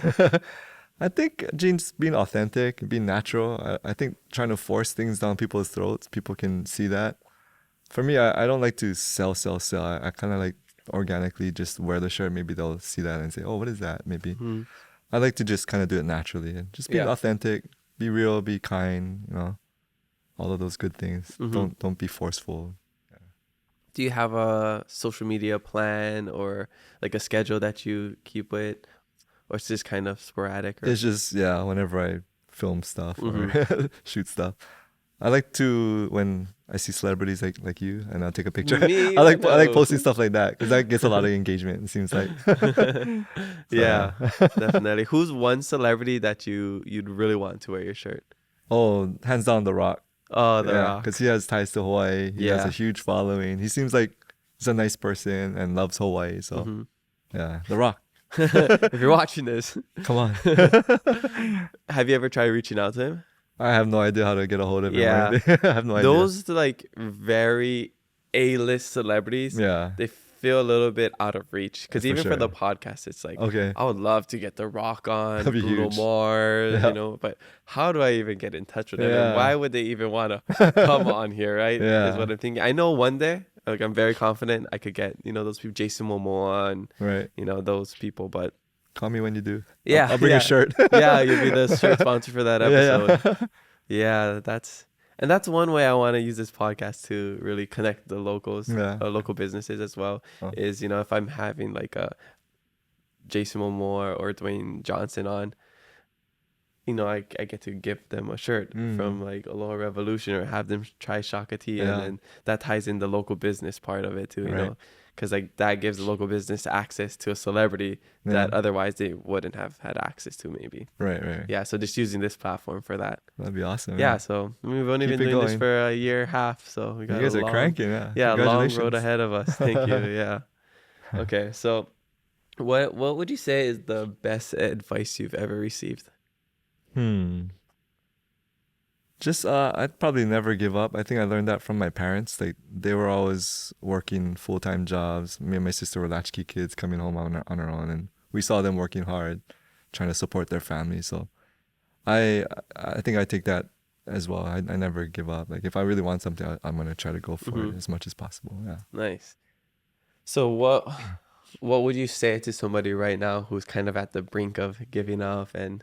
I think Gene's being authentic, being natural. I think trying to force things down people's throats, people can see that. For me, I don't like to sell. I kind of like organically just wear the shirt. Maybe they'll see that and say, oh, what is that? Maybe. Mm-hmm. I like to just kind of do it naturally and just be authentic, be real, be kind, all of those good things. Mm-hmm. Don't be forceful. Do you have a social media plan or like a schedule that you keep with, or it's just kind of sporadic? Or? It's just, whenever I film stuff or shoot stuff. I like to, when I see celebrities like you, and I'll take a picture. I like posting stuff like that because that gets a lot of engagement, it seems like. Yeah, definitely. Who's one celebrity that you'd really want to wear your shirt? Oh, hands down, The Rock. Oh, The Rock. Because he has ties to Hawaii. He has a huge following. He seems like he's a nice person and loves Hawaii. So, yeah, The Rock. If you're watching this, come on. Have you ever tried reaching out to him? I have no idea how to get a hold of him. Yeah. I have no idea. Those like very A-list celebrities, they feel a little bit out of reach. Because even for the podcast, it's like, I would love to get The Rock on, Bruno Mars, but how do I even get in touch with them? And why would they even want to come on here, right? Is what I'm thinking. I know one day, like I'm very confident I could get, those people, Jason Momoa and, those people, but call me when you do. Yeah. I'll bring a shirt. Yeah, you'll be the shirt sponsor for that episode. Yeah, that's one way I want to use this podcast to really connect the locals, local businesses as well. Is, if I'm having like a Jason Momoa or Dwayne Johnson on, I get to give them a shirt from like Aloha Revolution or have them try Shaka tea. And then that ties in the local business part of it too, you know. Because like that gives the local business access to a celebrity that otherwise they wouldn't have had access to, maybe. Right. Yeah, so just using this platform for that. That'd be awesome. Yeah, so we've only been doing this for a year and a half, so we got you guys are cranking, a long road ahead of us. Thank you. Yeah. Okay, so what would you say is the best advice you've ever received? Just I'd probably never give up. I think I learned that from my parents. Like they were always working full-time jobs. Me and my sister were latchkey kids coming home on our own, and we saw them working hard, trying to support their family. So I think I take that as well. I never give up. Like if I really want something, I'm gonna try to go for it as much as possible. Yeah. Nice. So what would you say to somebody right now who's kind of at the brink of giving up and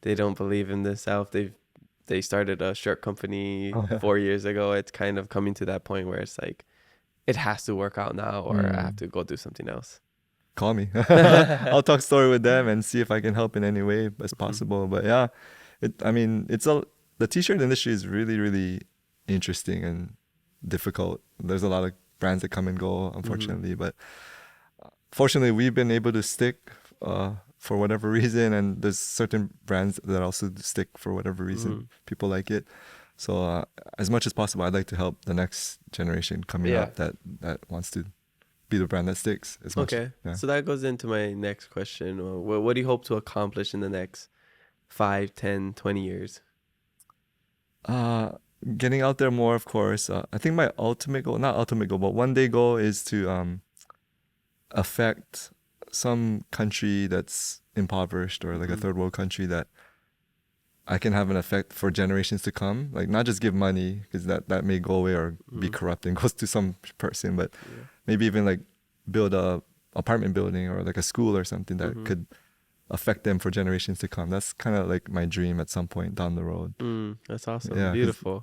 they don't believe in themselves? They started a shirt company 4 years ago. It's kind of coming to that point where it's like it has to work out now, or I have to go do something else? Call me. I'll talk story with them and see if I can help in any way as possible. But yeah, the t-shirt industry is really, really interesting and difficult. There's a lot of brands that come and go, unfortunately. But fortunately, we've been able to stick for whatever reason, and there's certain brands that also stick for whatever reason. People like it. So as much as possible, I'd like to help the next generation coming up that wants to be the brand that sticks as much. Okay. Yeah. So that goes into my next question. What do you hope to accomplish in the next 5, 10, 20 years? Getting out there more, of course. I think my ultimate goal, not ultimate goal, but one day goal is to affect some country that's impoverished or like a third world country, that I can have an effect for generations to come. Like not just give money, because that may go away or be corrupt and goes to some person, but maybe even like build a apartment building or like a school or something that could affect them for generations to come. That's kind of like my dream at some point down the road. That's awesome. Yeah, beautiful.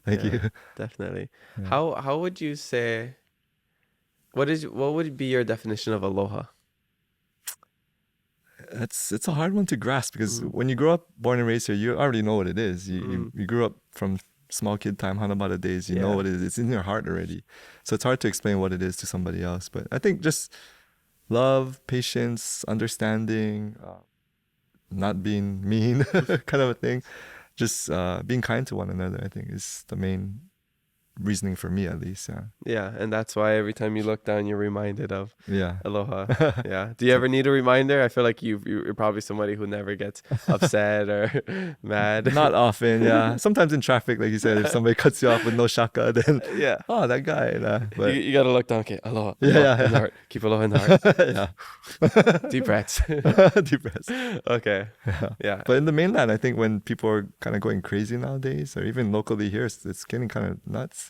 Thank you. Definitely. Yeah. How would you say, what would be your definition of aloha? It's a hard one to grasp, because when you grow up born and raised here, you already know what it is. You grew up from small kid time, Hanabata days, you know what it is. It's in your heart already. So it's hard to explain what it is to somebody else. But I think just love, patience, understanding, not being mean, kind of a thing. Just being kind to one another, I think, is the main reasoning for me, at least. Yeah, and that's why every time you look down, you're reminded of aloha. Yeah. Do you ever need a reminder? I feel like you're probably somebody who never gets upset or mad. Not often, yeah. Sometimes in traffic, like you said, if somebody cuts you off with no shaka, then oh, that guy. But you gotta look down. Okay, aloha. In the heart. Keep aloha in the heart. Deep breaths. Deep breaths. Okay. Yeah. But in the mainland, I think when people are kind of going crazy nowadays, or even locally here, it's getting kind of nuts.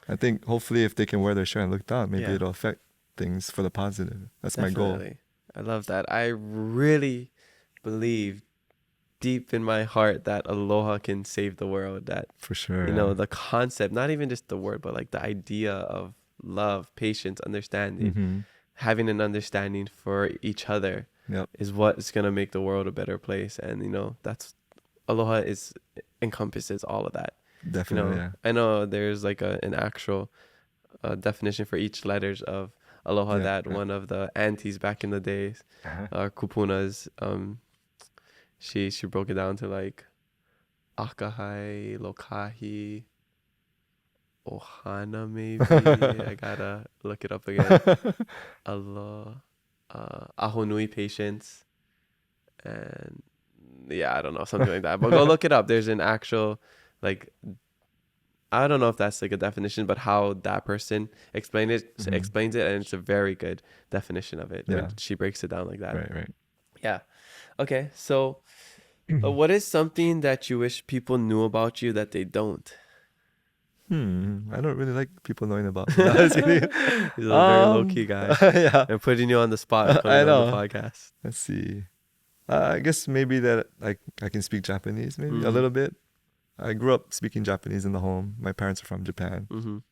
I think hopefully if they can wear their shirt and look down, maybe it'll affect things for the positive. That's my goal. I love that. I really believe deep in my heart that aloha can save the world. That for sure. You know, the concept, not even just the word, but like the idea of love, patience, understanding, having an understanding for each other is what's gonna make the world a better place. And you know, that's aloha encompasses all of that. Definitely. You know, I know there's like an actual definition for each letters of aloha that one of the aunties back in the days, kupunas, she broke it down to like akahai, lokahi, ohana maybe. I gotta look it up again. Aloha, ahonui, patience, and I don't know, something like that. But go look it up. There's an actual, like, I don't know if that's like a definition, but how that person explains it, and it's a very good definition of it. Yeah. She breaks it down like that. Right. Yeah. Okay. So, what is something that you wish people knew about you that they don't? I don't really like people knowing about me. He's a very low-key guy. I'm putting you on the spot. I know. On the podcast. Let's see. I guess maybe that I can speak Japanese, maybe a little bit. I grew up speaking Japanese in the home. My parents are from Japan.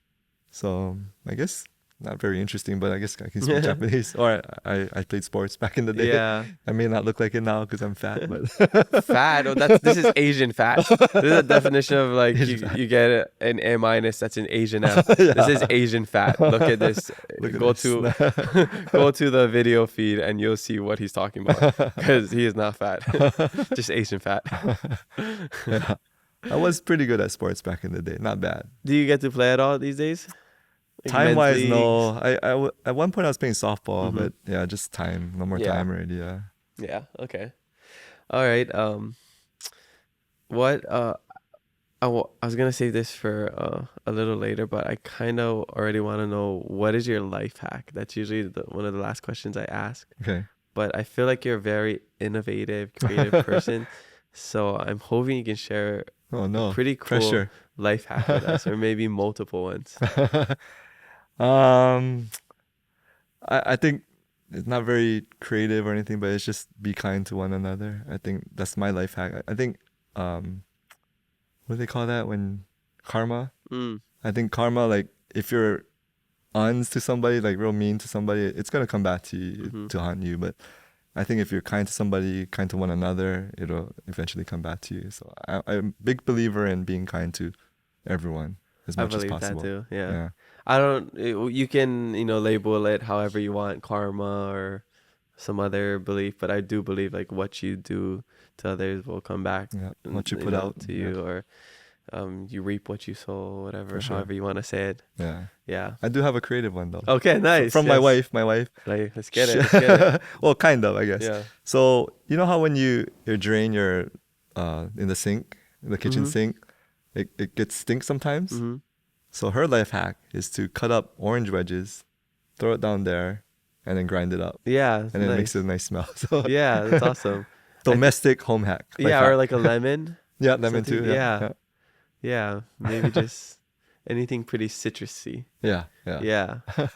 So I guess not very interesting, but I guess I can speak Japanese. Or I played sports back in the day. Yeah. I may not look like it now because I'm fat, but fat? Oh, this is Asian fat. This is a definition of like you get an A-. That's an Asian F. This is Asian fat. Look at this. Go to the video feed and you'll see what he's talking about, because he is not fat. Just Asian fat. I was pretty good at sports back in the day. Not bad. Do you get to play at all these days? Like time-wise, no. I at one point I was playing softball, but just time. No more time already. Yeah. Okay. All right. What? I was gonna save this for a little later, but I kind of already want to know, what is your life hack? That's usually one of the last questions I ask. Okay. But I feel like you're a very innovative, creative person, so I'm hoping you can share a pretty cool life hack with us, or maybe multiple ones. I think it's not very creative or anything, but it's just be kind to one another. I think that's my life hack. I think what do they call that when karma? I think karma, like if you're uns to somebody, like real mean to somebody, it's gonna come back to you to haunt you. But I think if you're kind to somebody, kind to one another, it'll eventually come back to you. So I'm a big believer in being kind to everyone as much as possible. I believe that too. Yeah. I don't. You can label it however you want, karma or some other belief, but I do believe like what you do to others will come back. Yeah. What you put out to you, or you reap what you sow, whatever, however you want to say it. Yeah. I do have a creative one though. Okay, nice. From my wife. Like, let's get it. Well, kind of, I guess. Yeah. So you know how when you drain your in the sink, the kitchen sink, it gets stink sometimes. So her life hack is to cut up orange wedges, throw it down there, and then grind it up. Yeah. And then it makes a nice smell. So yeah, that's awesome. Domestic home hack. Yeah, or like a lemon. Yeah, lemon too. Yeah. Maybe just anything pretty citrusy. Yeah.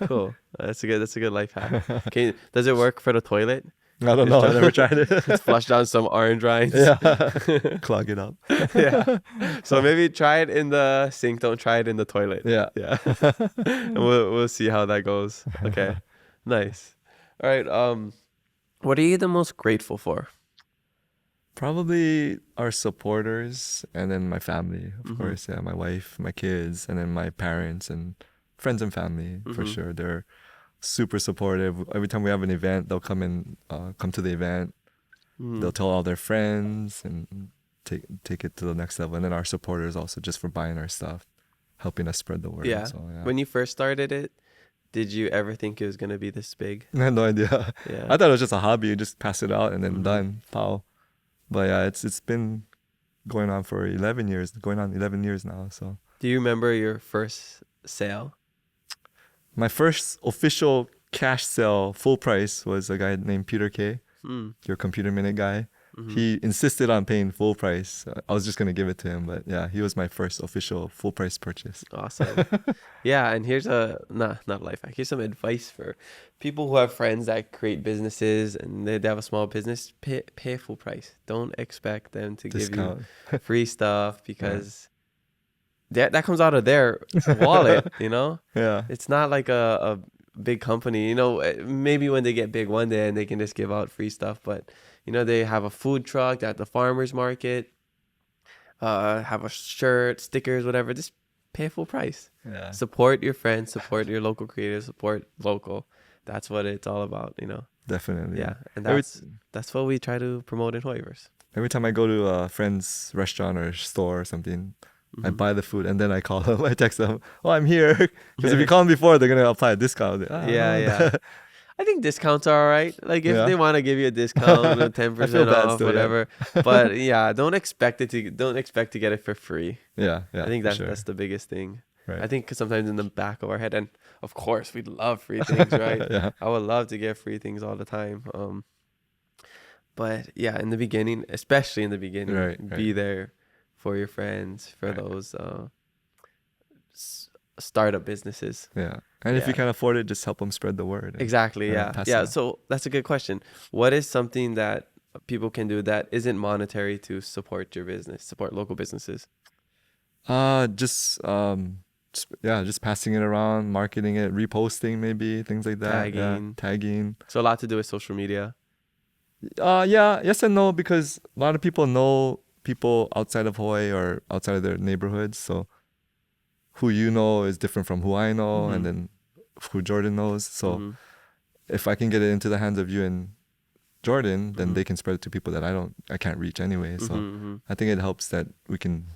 Cool. That's a good life hack. Does it work for the toilet? I don't know. I've never tried it. Just flush down some orange rinds. Yeah. Clog it up. Yeah. So maybe try it in the sink. Don't try it in the toilet. Yeah. And we'll see how that goes. Okay. Nice. All right. What are you the most grateful for? Probably our supporters, and then my family, of course. Yeah, my wife, my kids, and then my parents and friends and family for sure. They're super supportive. Every time we have an event, they'll come to the event. They'll tell all their friends and take it to the next level. And then our supporters also, just for buying our stuff, helping us spread the word. Yeah. So, When you first started it, did you ever think it was gonna be this big? I had no idea. Yeah. I thought it was just a hobby. You just pass it out and then done. Pow. But yeah, it's been going on for 11 years. Going on 11 years now. So. Do you remember your first sale? My first official cash sale, full price, was a guy named Peter K. Your Computer Minute guy. He insisted on paying full price. I was just gonna give it to him, but yeah, he was my first official full price purchase. Awesome. Yeah, and here's not life hack. Here's some advice for people who have friends that create businesses and they have a small business. Pay full price. Don't expect them to Discount. give you free stuff because that comes out of their wallet. Yeah. It's not like a big company. Maybe when they get big one day and they can just give out free stuff, but they have a food truck at the farmer's market, have a shirt, stickers, whatever. Just pay full price. Yeah. Support your friends, support your local creators, support local. That's what it's all about, Definitely. Yeah, and that's what we try to promote in Hawaiiverse. Every time I go to a friend's restaurant or store or something, I buy the food and then I call them. I text them, "Oh, I'm here." Because if you call them before, they're gonna apply a discount. Yeah. I think discounts are all right. Like if they want to give you a discount, 10% off, still, whatever. Yeah. But yeah, don't expect to get it for free. Yeah. I think that's the biggest thing. Right. I think sometimes in the back of our head, and of course we'd love free things, right? Yeah. I would love to get free things all the time. But yeah, in the beginning, especially in the beginning, be there for your friends, for those startup businesses. Yeah. And if you can't afford it, just help them spread the word. Exactly. Yeah. So that's a good question. What is something that people can do that isn't monetary to support your business, support local businesses? Just passing it around, marketing it, reposting, maybe things like that. Tagging. So a lot to do with social media. Yes and no, because a lot of people know people outside of Hawaii or outside of their neighborhoods. So who you know is different from who I know, and then who Jordan knows. So if I can get it into the hands of you and Jordan, then they can spread it to people that I can't reach anyway. So I think it helps that we can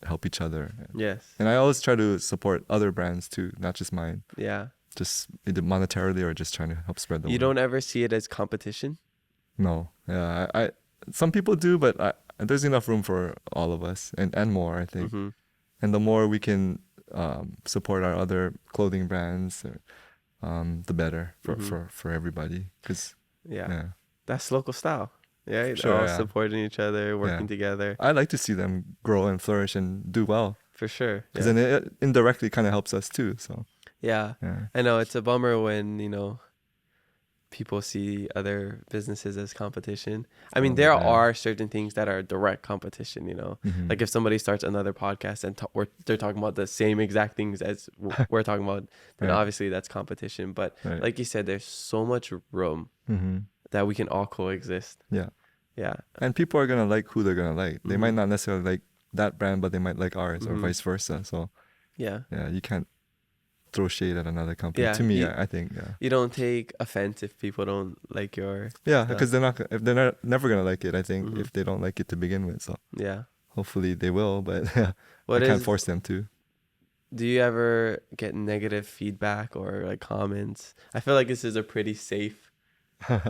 help each other. Yes. And I always try to support other brands too, not just mine. Yeah. Just either monetarily or just trying to help spread the word. You don't ever see it as competition? No. Yeah. I some people do, but there's enough room for all of us and more, I think. And the more we can support our other clothing brands, the better for everybody. Cause that's local style. Yeah, sure, all supporting each other, working together. I like to see them grow and flourish and do well. For sure. Because then it indirectly kind of helps us too. So yeah, I know it's a bummer when people see other businesses as competition. I mean, there are certain things that are direct competition, you know. Mm-hmm. Like if somebody starts another podcast and they're talking about the same exact things as we're talking about, then obviously that's competition. But like you said, there's so much room that we can all coexist. Yeah. Yeah. And people are going to like who they're going to like. They might not necessarily like that brand, but they might like ours or vice versa. So yeah, you can't throw shade at another company. To me, I think, you don't take offense if people don't like your because they're never gonna like it. I think if they don't like it to begin with, so hopefully they will, but I can't force them to. Do you ever get negative feedback or like comments? I feel like this is a pretty safe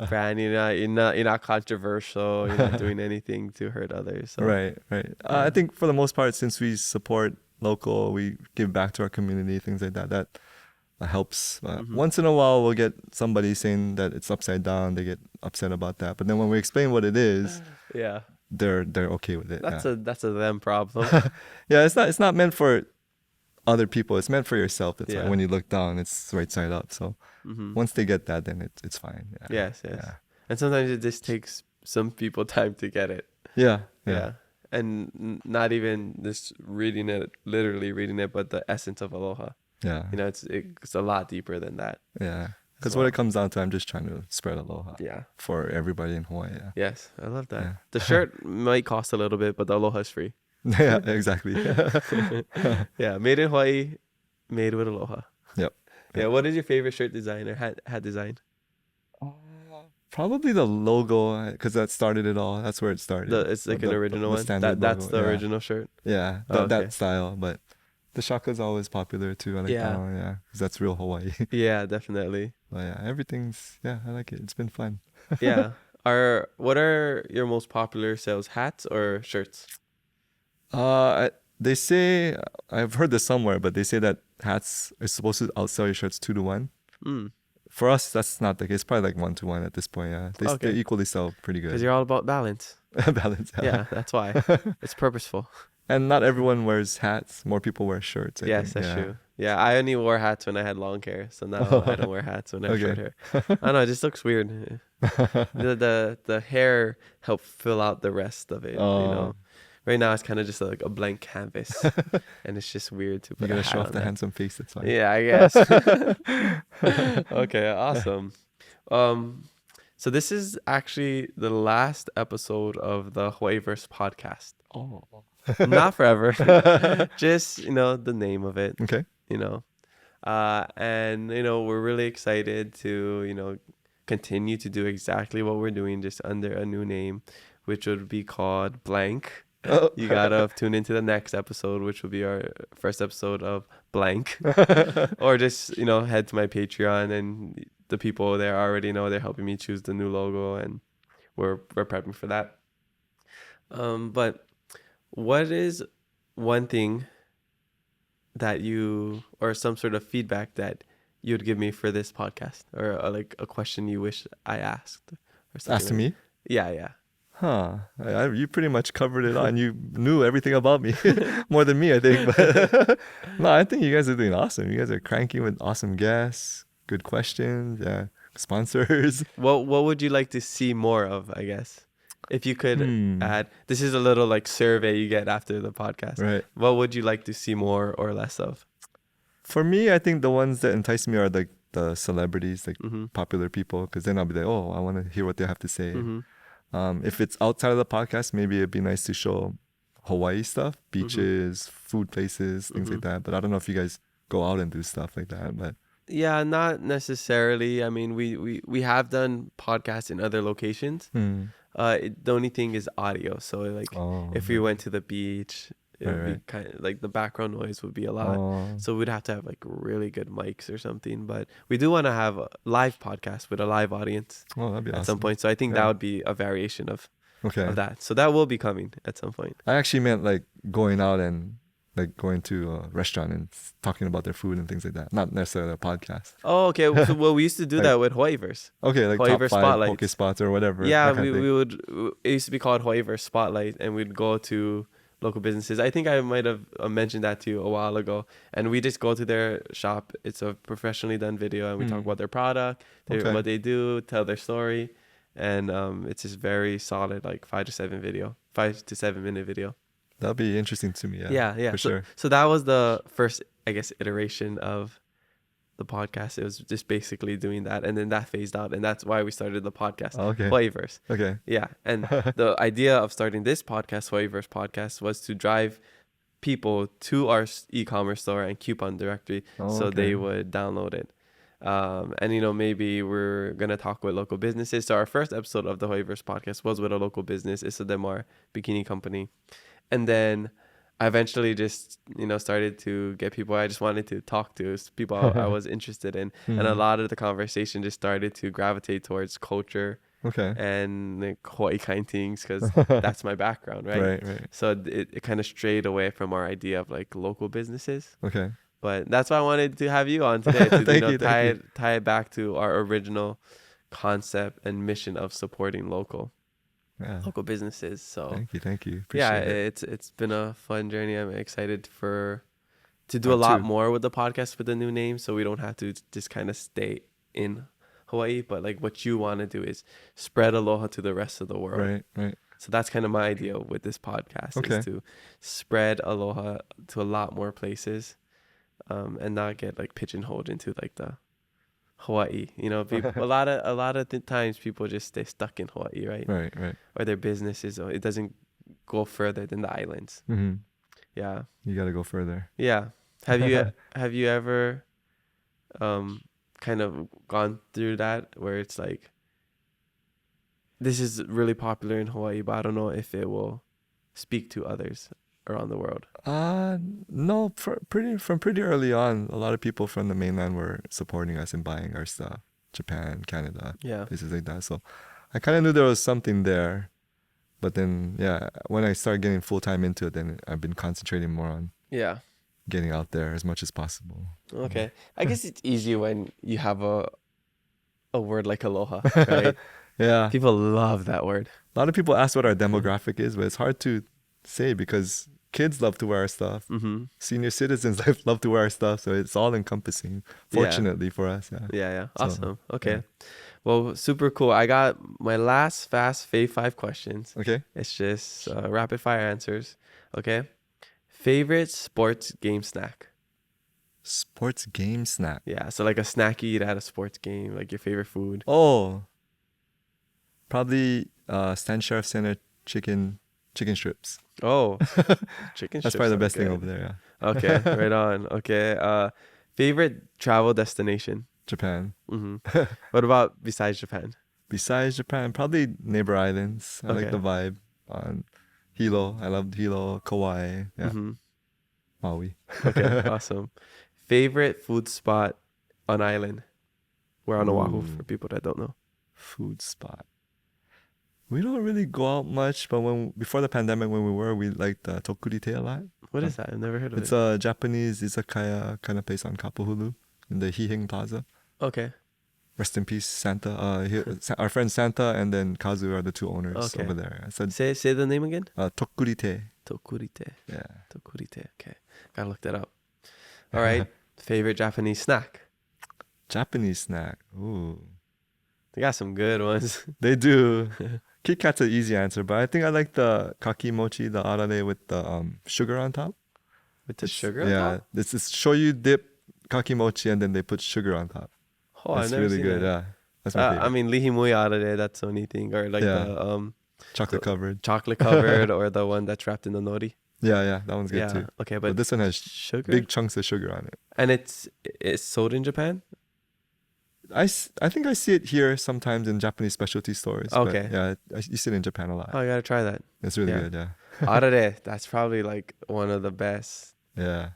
brand. You're not controversial. You're not doing anything to hurt others. So. Right. I think for the most part, since we support local, we give back to our community, things like that. That helps. Once in a while, we'll get somebody saying that it's upside down. They get upset about that. But then when we explain what it is, they're okay with it. That's a them problem. It's not meant for other people. It's meant for yourself. It's like when you look down, it's right side up. So once they get that, then it's fine. Yes. And sometimes it just takes some people time to get it. Yeah. And not even just literally reading it, but the essence of Aloha. Yeah. You know, it's a lot deeper than that. Yeah. Because what it comes down to, I'm just trying to spread Aloha. Yeah. For everybody in Hawaii. Yeah. Yes, I love that. Yeah. The shirt might cost a little bit, but the Aloha is free. Yeah, exactly. Yeah, made in Hawaii, made with Aloha. Yep. Yeah. What is your favorite shirt design or hat design? Probably the logo, because that started it all. That's where it started. It's like an original one. That's the original shirt. Yeah, that style. But the shaka's always popular too. I like that one. Yeah, because that's real Hawaii. Yeah, definitely. But yeah, everything's I like it. It's been fun. Yeah. What are your most popular sales, hats or shirts? They say, I've heard this somewhere, but they say that hats are supposed to outsell your shirts 2-to-1. For us, that's not the case. It's probably like 1-to-1 at this point. Yeah, they equally sell pretty good. Because you're all about balance. Balance. Yeah, that's why. It's purposeful. And not everyone wears hats. More people wear shirts. I think. That's true. Yeah, I only wore hats when I had long hair, so now I don't wear hats when I have short hair. I don't know, it just looks weird. The hair helped fill out the rest of it. You know, right now it's kind of just like a blank canvas, and it's just weird to put. You're gonna show off the handsome face. That's fine. Yeah, I guess. Okay, awesome. So this is actually the last episode of the Hawaiiverse podcast. Oh. Not forever. Just, the name of it. Okay. And, we're really excited to, continue to do exactly what we're doing, just under a new name, which would be called Blank. Oh. You gotta tune into the next episode, which will be our first episode of Blank. Or just, head to my Patreon, and the people there already know they're helping me choose the new logo, and we're prepping for that. But what is one thing that or some sort of feedback that you'd give me for this podcast, or like a question you wish I asked, or something? Asked me? Yeah. Huh. You pretty much covered it on. You knew everything about me more than me, I think. But no, I think you guys are doing awesome. You guys are cranking with awesome guests, good questions, sponsors. What would you like to see more of, I guess? If you could add, this is a little like survey you get after the podcast. Right. What would you like to see more or less of? For me, I think the ones that entice me are like the celebrities, like popular people, because then I'll be like, oh, I want to hear what they have to say. If it's outside of the podcast, maybe it'd be nice to show Hawaii stuff, beaches, food places, things like that. But I don't know if you guys go out and do stuff like that. But yeah, not necessarily. I mean, we have done podcasts in other locations. The only thing is audio. So like if we went to the beach, it would be kind of like the background noise would be a lot. So we'd have to have like really good mics or something. But we do want to have a live podcast with a live audience that'd be at awesome. some point. So I think that would be a variation of that. So that will be coming at some point. I actually meant like going out and like going to a restaurant and talking about their food and things like that. Not necessarily a podcast. Oh, okay. Well, we used to do that with Hawaiiverse. Okay, like Hawaiiverse top 5 spotlights. poke spots or whatever. Yeah, we would. It used to be called Hawaiiverse Spotlight, and we'd go to local businesses. I think I might have mentioned that to you a while ago. And we just go to their shop. It's a professionally done video, and we talk about their product, what they do, tell their story, and it's just very solid, like 5 to 7 minute video. That'll be interesting to me. Yeah. For sure. So that was the first, I guess, iteration of the podcast. It was just basically doing that, and then that phased out, and that's why we started the podcast, Hawaiiverse. Okay. Yeah, and the idea of starting this podcast, Hawaiiverse podcast, was to drive people to our e-commerce store and coupon directory, so they would download it. And maybe we're gonna talk with local businesses. So our first episode of the Hawaiiverse podcast was with a local business, Isademar Bikini Company, and then I eventually just, started to get people I just wanted to talk to, people I was interested in. And a lot of the conversation just started to gravitate towards culture and like Hawaii kind things, because that's my background, right? Right. So it kind of strayed away from our idea of like local businesses. Okay. But that's why I wanted to have you on today, to tie it back to our original concept and mission of supporting local businesses. So thank you. Appreciate it. It's been a fun journey. I'm excited to do a lot more with the podcast with the new name, so we don't have to just kind of stay in Hawaii, but like what you want to do is spread aloha to the rest of the world. Right. So that's kind of my idea with this podcast, is to spread aloha to a lot more places, and not get like pigeonholed into like the Hawaii. People, a lot of times people just stay stuck in Hawaii, right? Right. Or their businesses, or it doesn't go further than the islands. Mm-hmm. Yeah. You got to go further. Yeah. Have you ever kind of gone through that, where it's like, this is really popular in Hawaii, but I don't know if it will speak to others around the world? No, from pretty early on, a lot of people from the mainland were supporting us and buying our stuff. Japan, Canada, places like that. So I kind of knew there was something there. But then, when I started getting full-time into it, then I've been concentrating more on getting out there as much as possible. Okay. I guess it's easy when you have a word like aloha, right? Yeah. People love that word. A lot of people ask what our demographic is, but it's hard to say because kids love to wear our stuff. Mm-hmm. Senior citizens love to wear our stuff. So it's all encompassing, fortunately for us. Yeah. Awesome. Okay. Well, super cool. I got my last fast Fave 5 questions. Okay. It's just rapid fire answers. Okay. Favorite sports game snack? Sports game snack? Yeah. So like a snack you eat at a sports game, like your favorite food. Oh, probably Stan Sheriff Center chicken strips. Oh, chicken strips. That's probably the best thing over there. Yeah. Okay. Right on. Okay. Favorite travel destination? Japan. Mm-hmm. What about besides Japan? Besides Japan, probably neighbor islands. I like the vibe on Hilo. I loved Hilo, Kauai, Maui. Okay, awesome. Favorite food spot on island? We're on Oahu, for people that don't know. Food spot. We don't really go out much, but before the pandemic, we liked Tokurite a lot. What is that? I've never heard of it. It's a Japanese izakaya kind of place on Kapahulu in the Hihing Plaza. Okay. Rest in peace, Santa. Our friend Santa and then Kazu are the two owners over there. Say the name again. Tokurite. Tokurite. Yeah. Tokurite. Okay. Gotta look that up. All right. Favorite Japanese snack? Japanese snack. Ooh. They got some good ones. They do. Kit Kat's an easy answer, but I think I like the kaki mochi, the arare with the sugar on top. With the sugar on top? Yeah. This is shoyu dip kaki mochi and then they put sugar on top. Oh, it's really good. That. Yeah. That's my favorite. I mean, lihimui arare, that's the only thing. Or like the chocolate covered. Chocolate covered or the one that's wrapped in the nori. Yeah. That one's good too. Okay, but this one has sugar? Big chunks of sugar on it. And it's sold in Japan? I think I see it here sometimes in Japanese specialty stores. Okay. But you see it in Japan a lot. Oh, I gotta try that. It's really good, yeah. Arare, that's probably like one of the best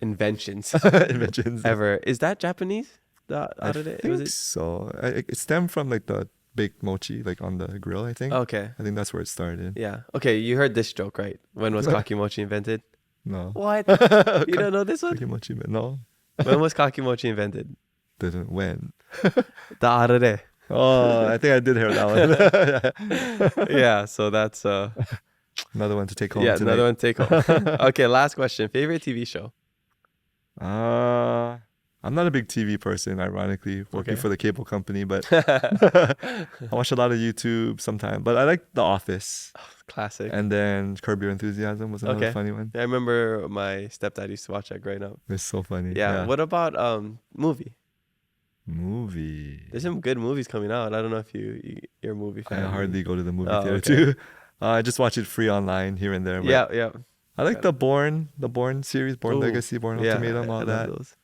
inventions ever. Is that Japanese? The arare? I think so. It stemmed from like the baked mochi, like on the grill, I think. Okay. I think that's where it started. Yeah. Okay, you heard this joke, right? When was kakimochi invented? No. What? You don't know this one? Kakimochi, no. When was kakimochi invented? When? The arare. Oh, I think I did hear that one. Yeah, so that's Another one to take home Yeah, tonight. another one to take home. Okay, last question. Favorite TV show? I'm not a big TV person, ironically, working Okay. for the cable company, but I watch a lot of YouTube sometimes. But I like The Office. Classic. And then Curb Your Enthusiasm was another Okay. funny one. I remember my stepdad used to watch that growing up. It's so funny. Yeah. What about movie? Movie. There's some good movies coming out. I don't know if you're a movie fan. I hardly go to the movie theater okay. too. I just watch it free online here and there. But Yeah. I like the Bourne series, Bourne Legacy, Bourne Ultimatum, all I that. love those.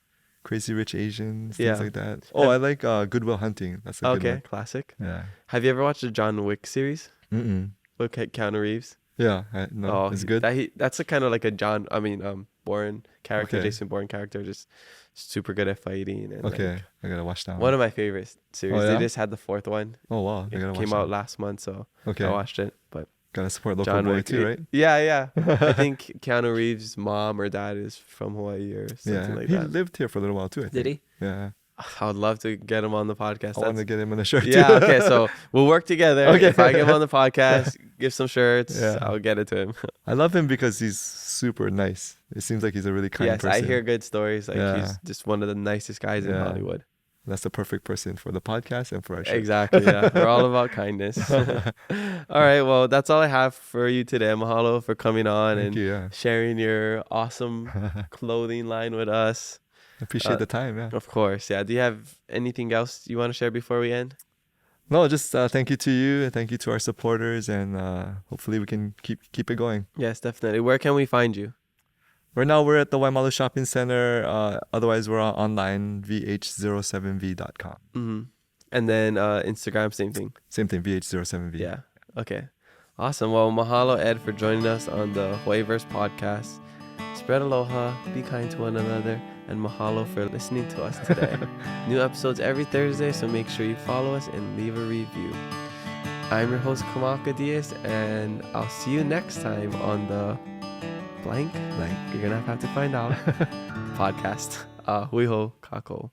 Crazy Rich Asians, Yeah. things like that. Oh, I like Good Will Hunting. That's a good Okay, one. classic. Yeah. Have you ever watched the John Wick series? Mm-mm. With Keanu Reeves? Yeah. It's good. That's a kind of like a Bourne character, Okay. Jason Bourne character, just super good at fighting. And Okay, I gotta watch that one of my favorite series. Oh, They yeah? just had the fourth one. Oh wow, I It gotta watch came that. out last month, so Okay, I watched it. But gotta support local John boy Wick too, right? Yeah. I think Keanu Reeves' mom or dad is from Hawaii or something like he that. lived here for a little while too. I think. Did he? Yeah, I would love to get him on the podcast. I want to get him on the shirt. Yeah, too. okay, so we'll work together. Okay. If I get him on the podcast, give some shirts, Yeah. I'll get it to him. I love him because he's super nice. It seems like he's a really kind Yes, person. I hear good stories. Like Yeah. he's just one of the nicest guys in Yeah. Hollywood. That's the perfect person for the podcast and for our show. Exactly, yeah. We're all about kindness. All right, well, that's all I have for you today. Mahalo for coming on Thank and you. Yeah, sharing your awesome clothing line with us. appreciate the time. Yeah. Of course, yeah. Do you have anything else you want to share before we end? No, just thank you to you and thank you to our supporters, and hopefully we can keep it going. Yes, definitely. Where can we find you? Right now we're at the Waimalu Shopping Center. Otherwise we're online vh07v.com. Mm-hmm. And then Instagram, same thing. Same thing, vh07v. Yeah. Okay. Awesome. Well, mahalo, Ed, for joining us on the Hawaiiverse podcast. Spread aloha, be kind to one another, and mahalo for listening to us today. New episodes every Thursday, so make sure you follow us and leave a review. I'm your host, Kamaka Diaz, and I'll see you next time on the blank. You're going to have to find out. Podcast. Hui ho kako.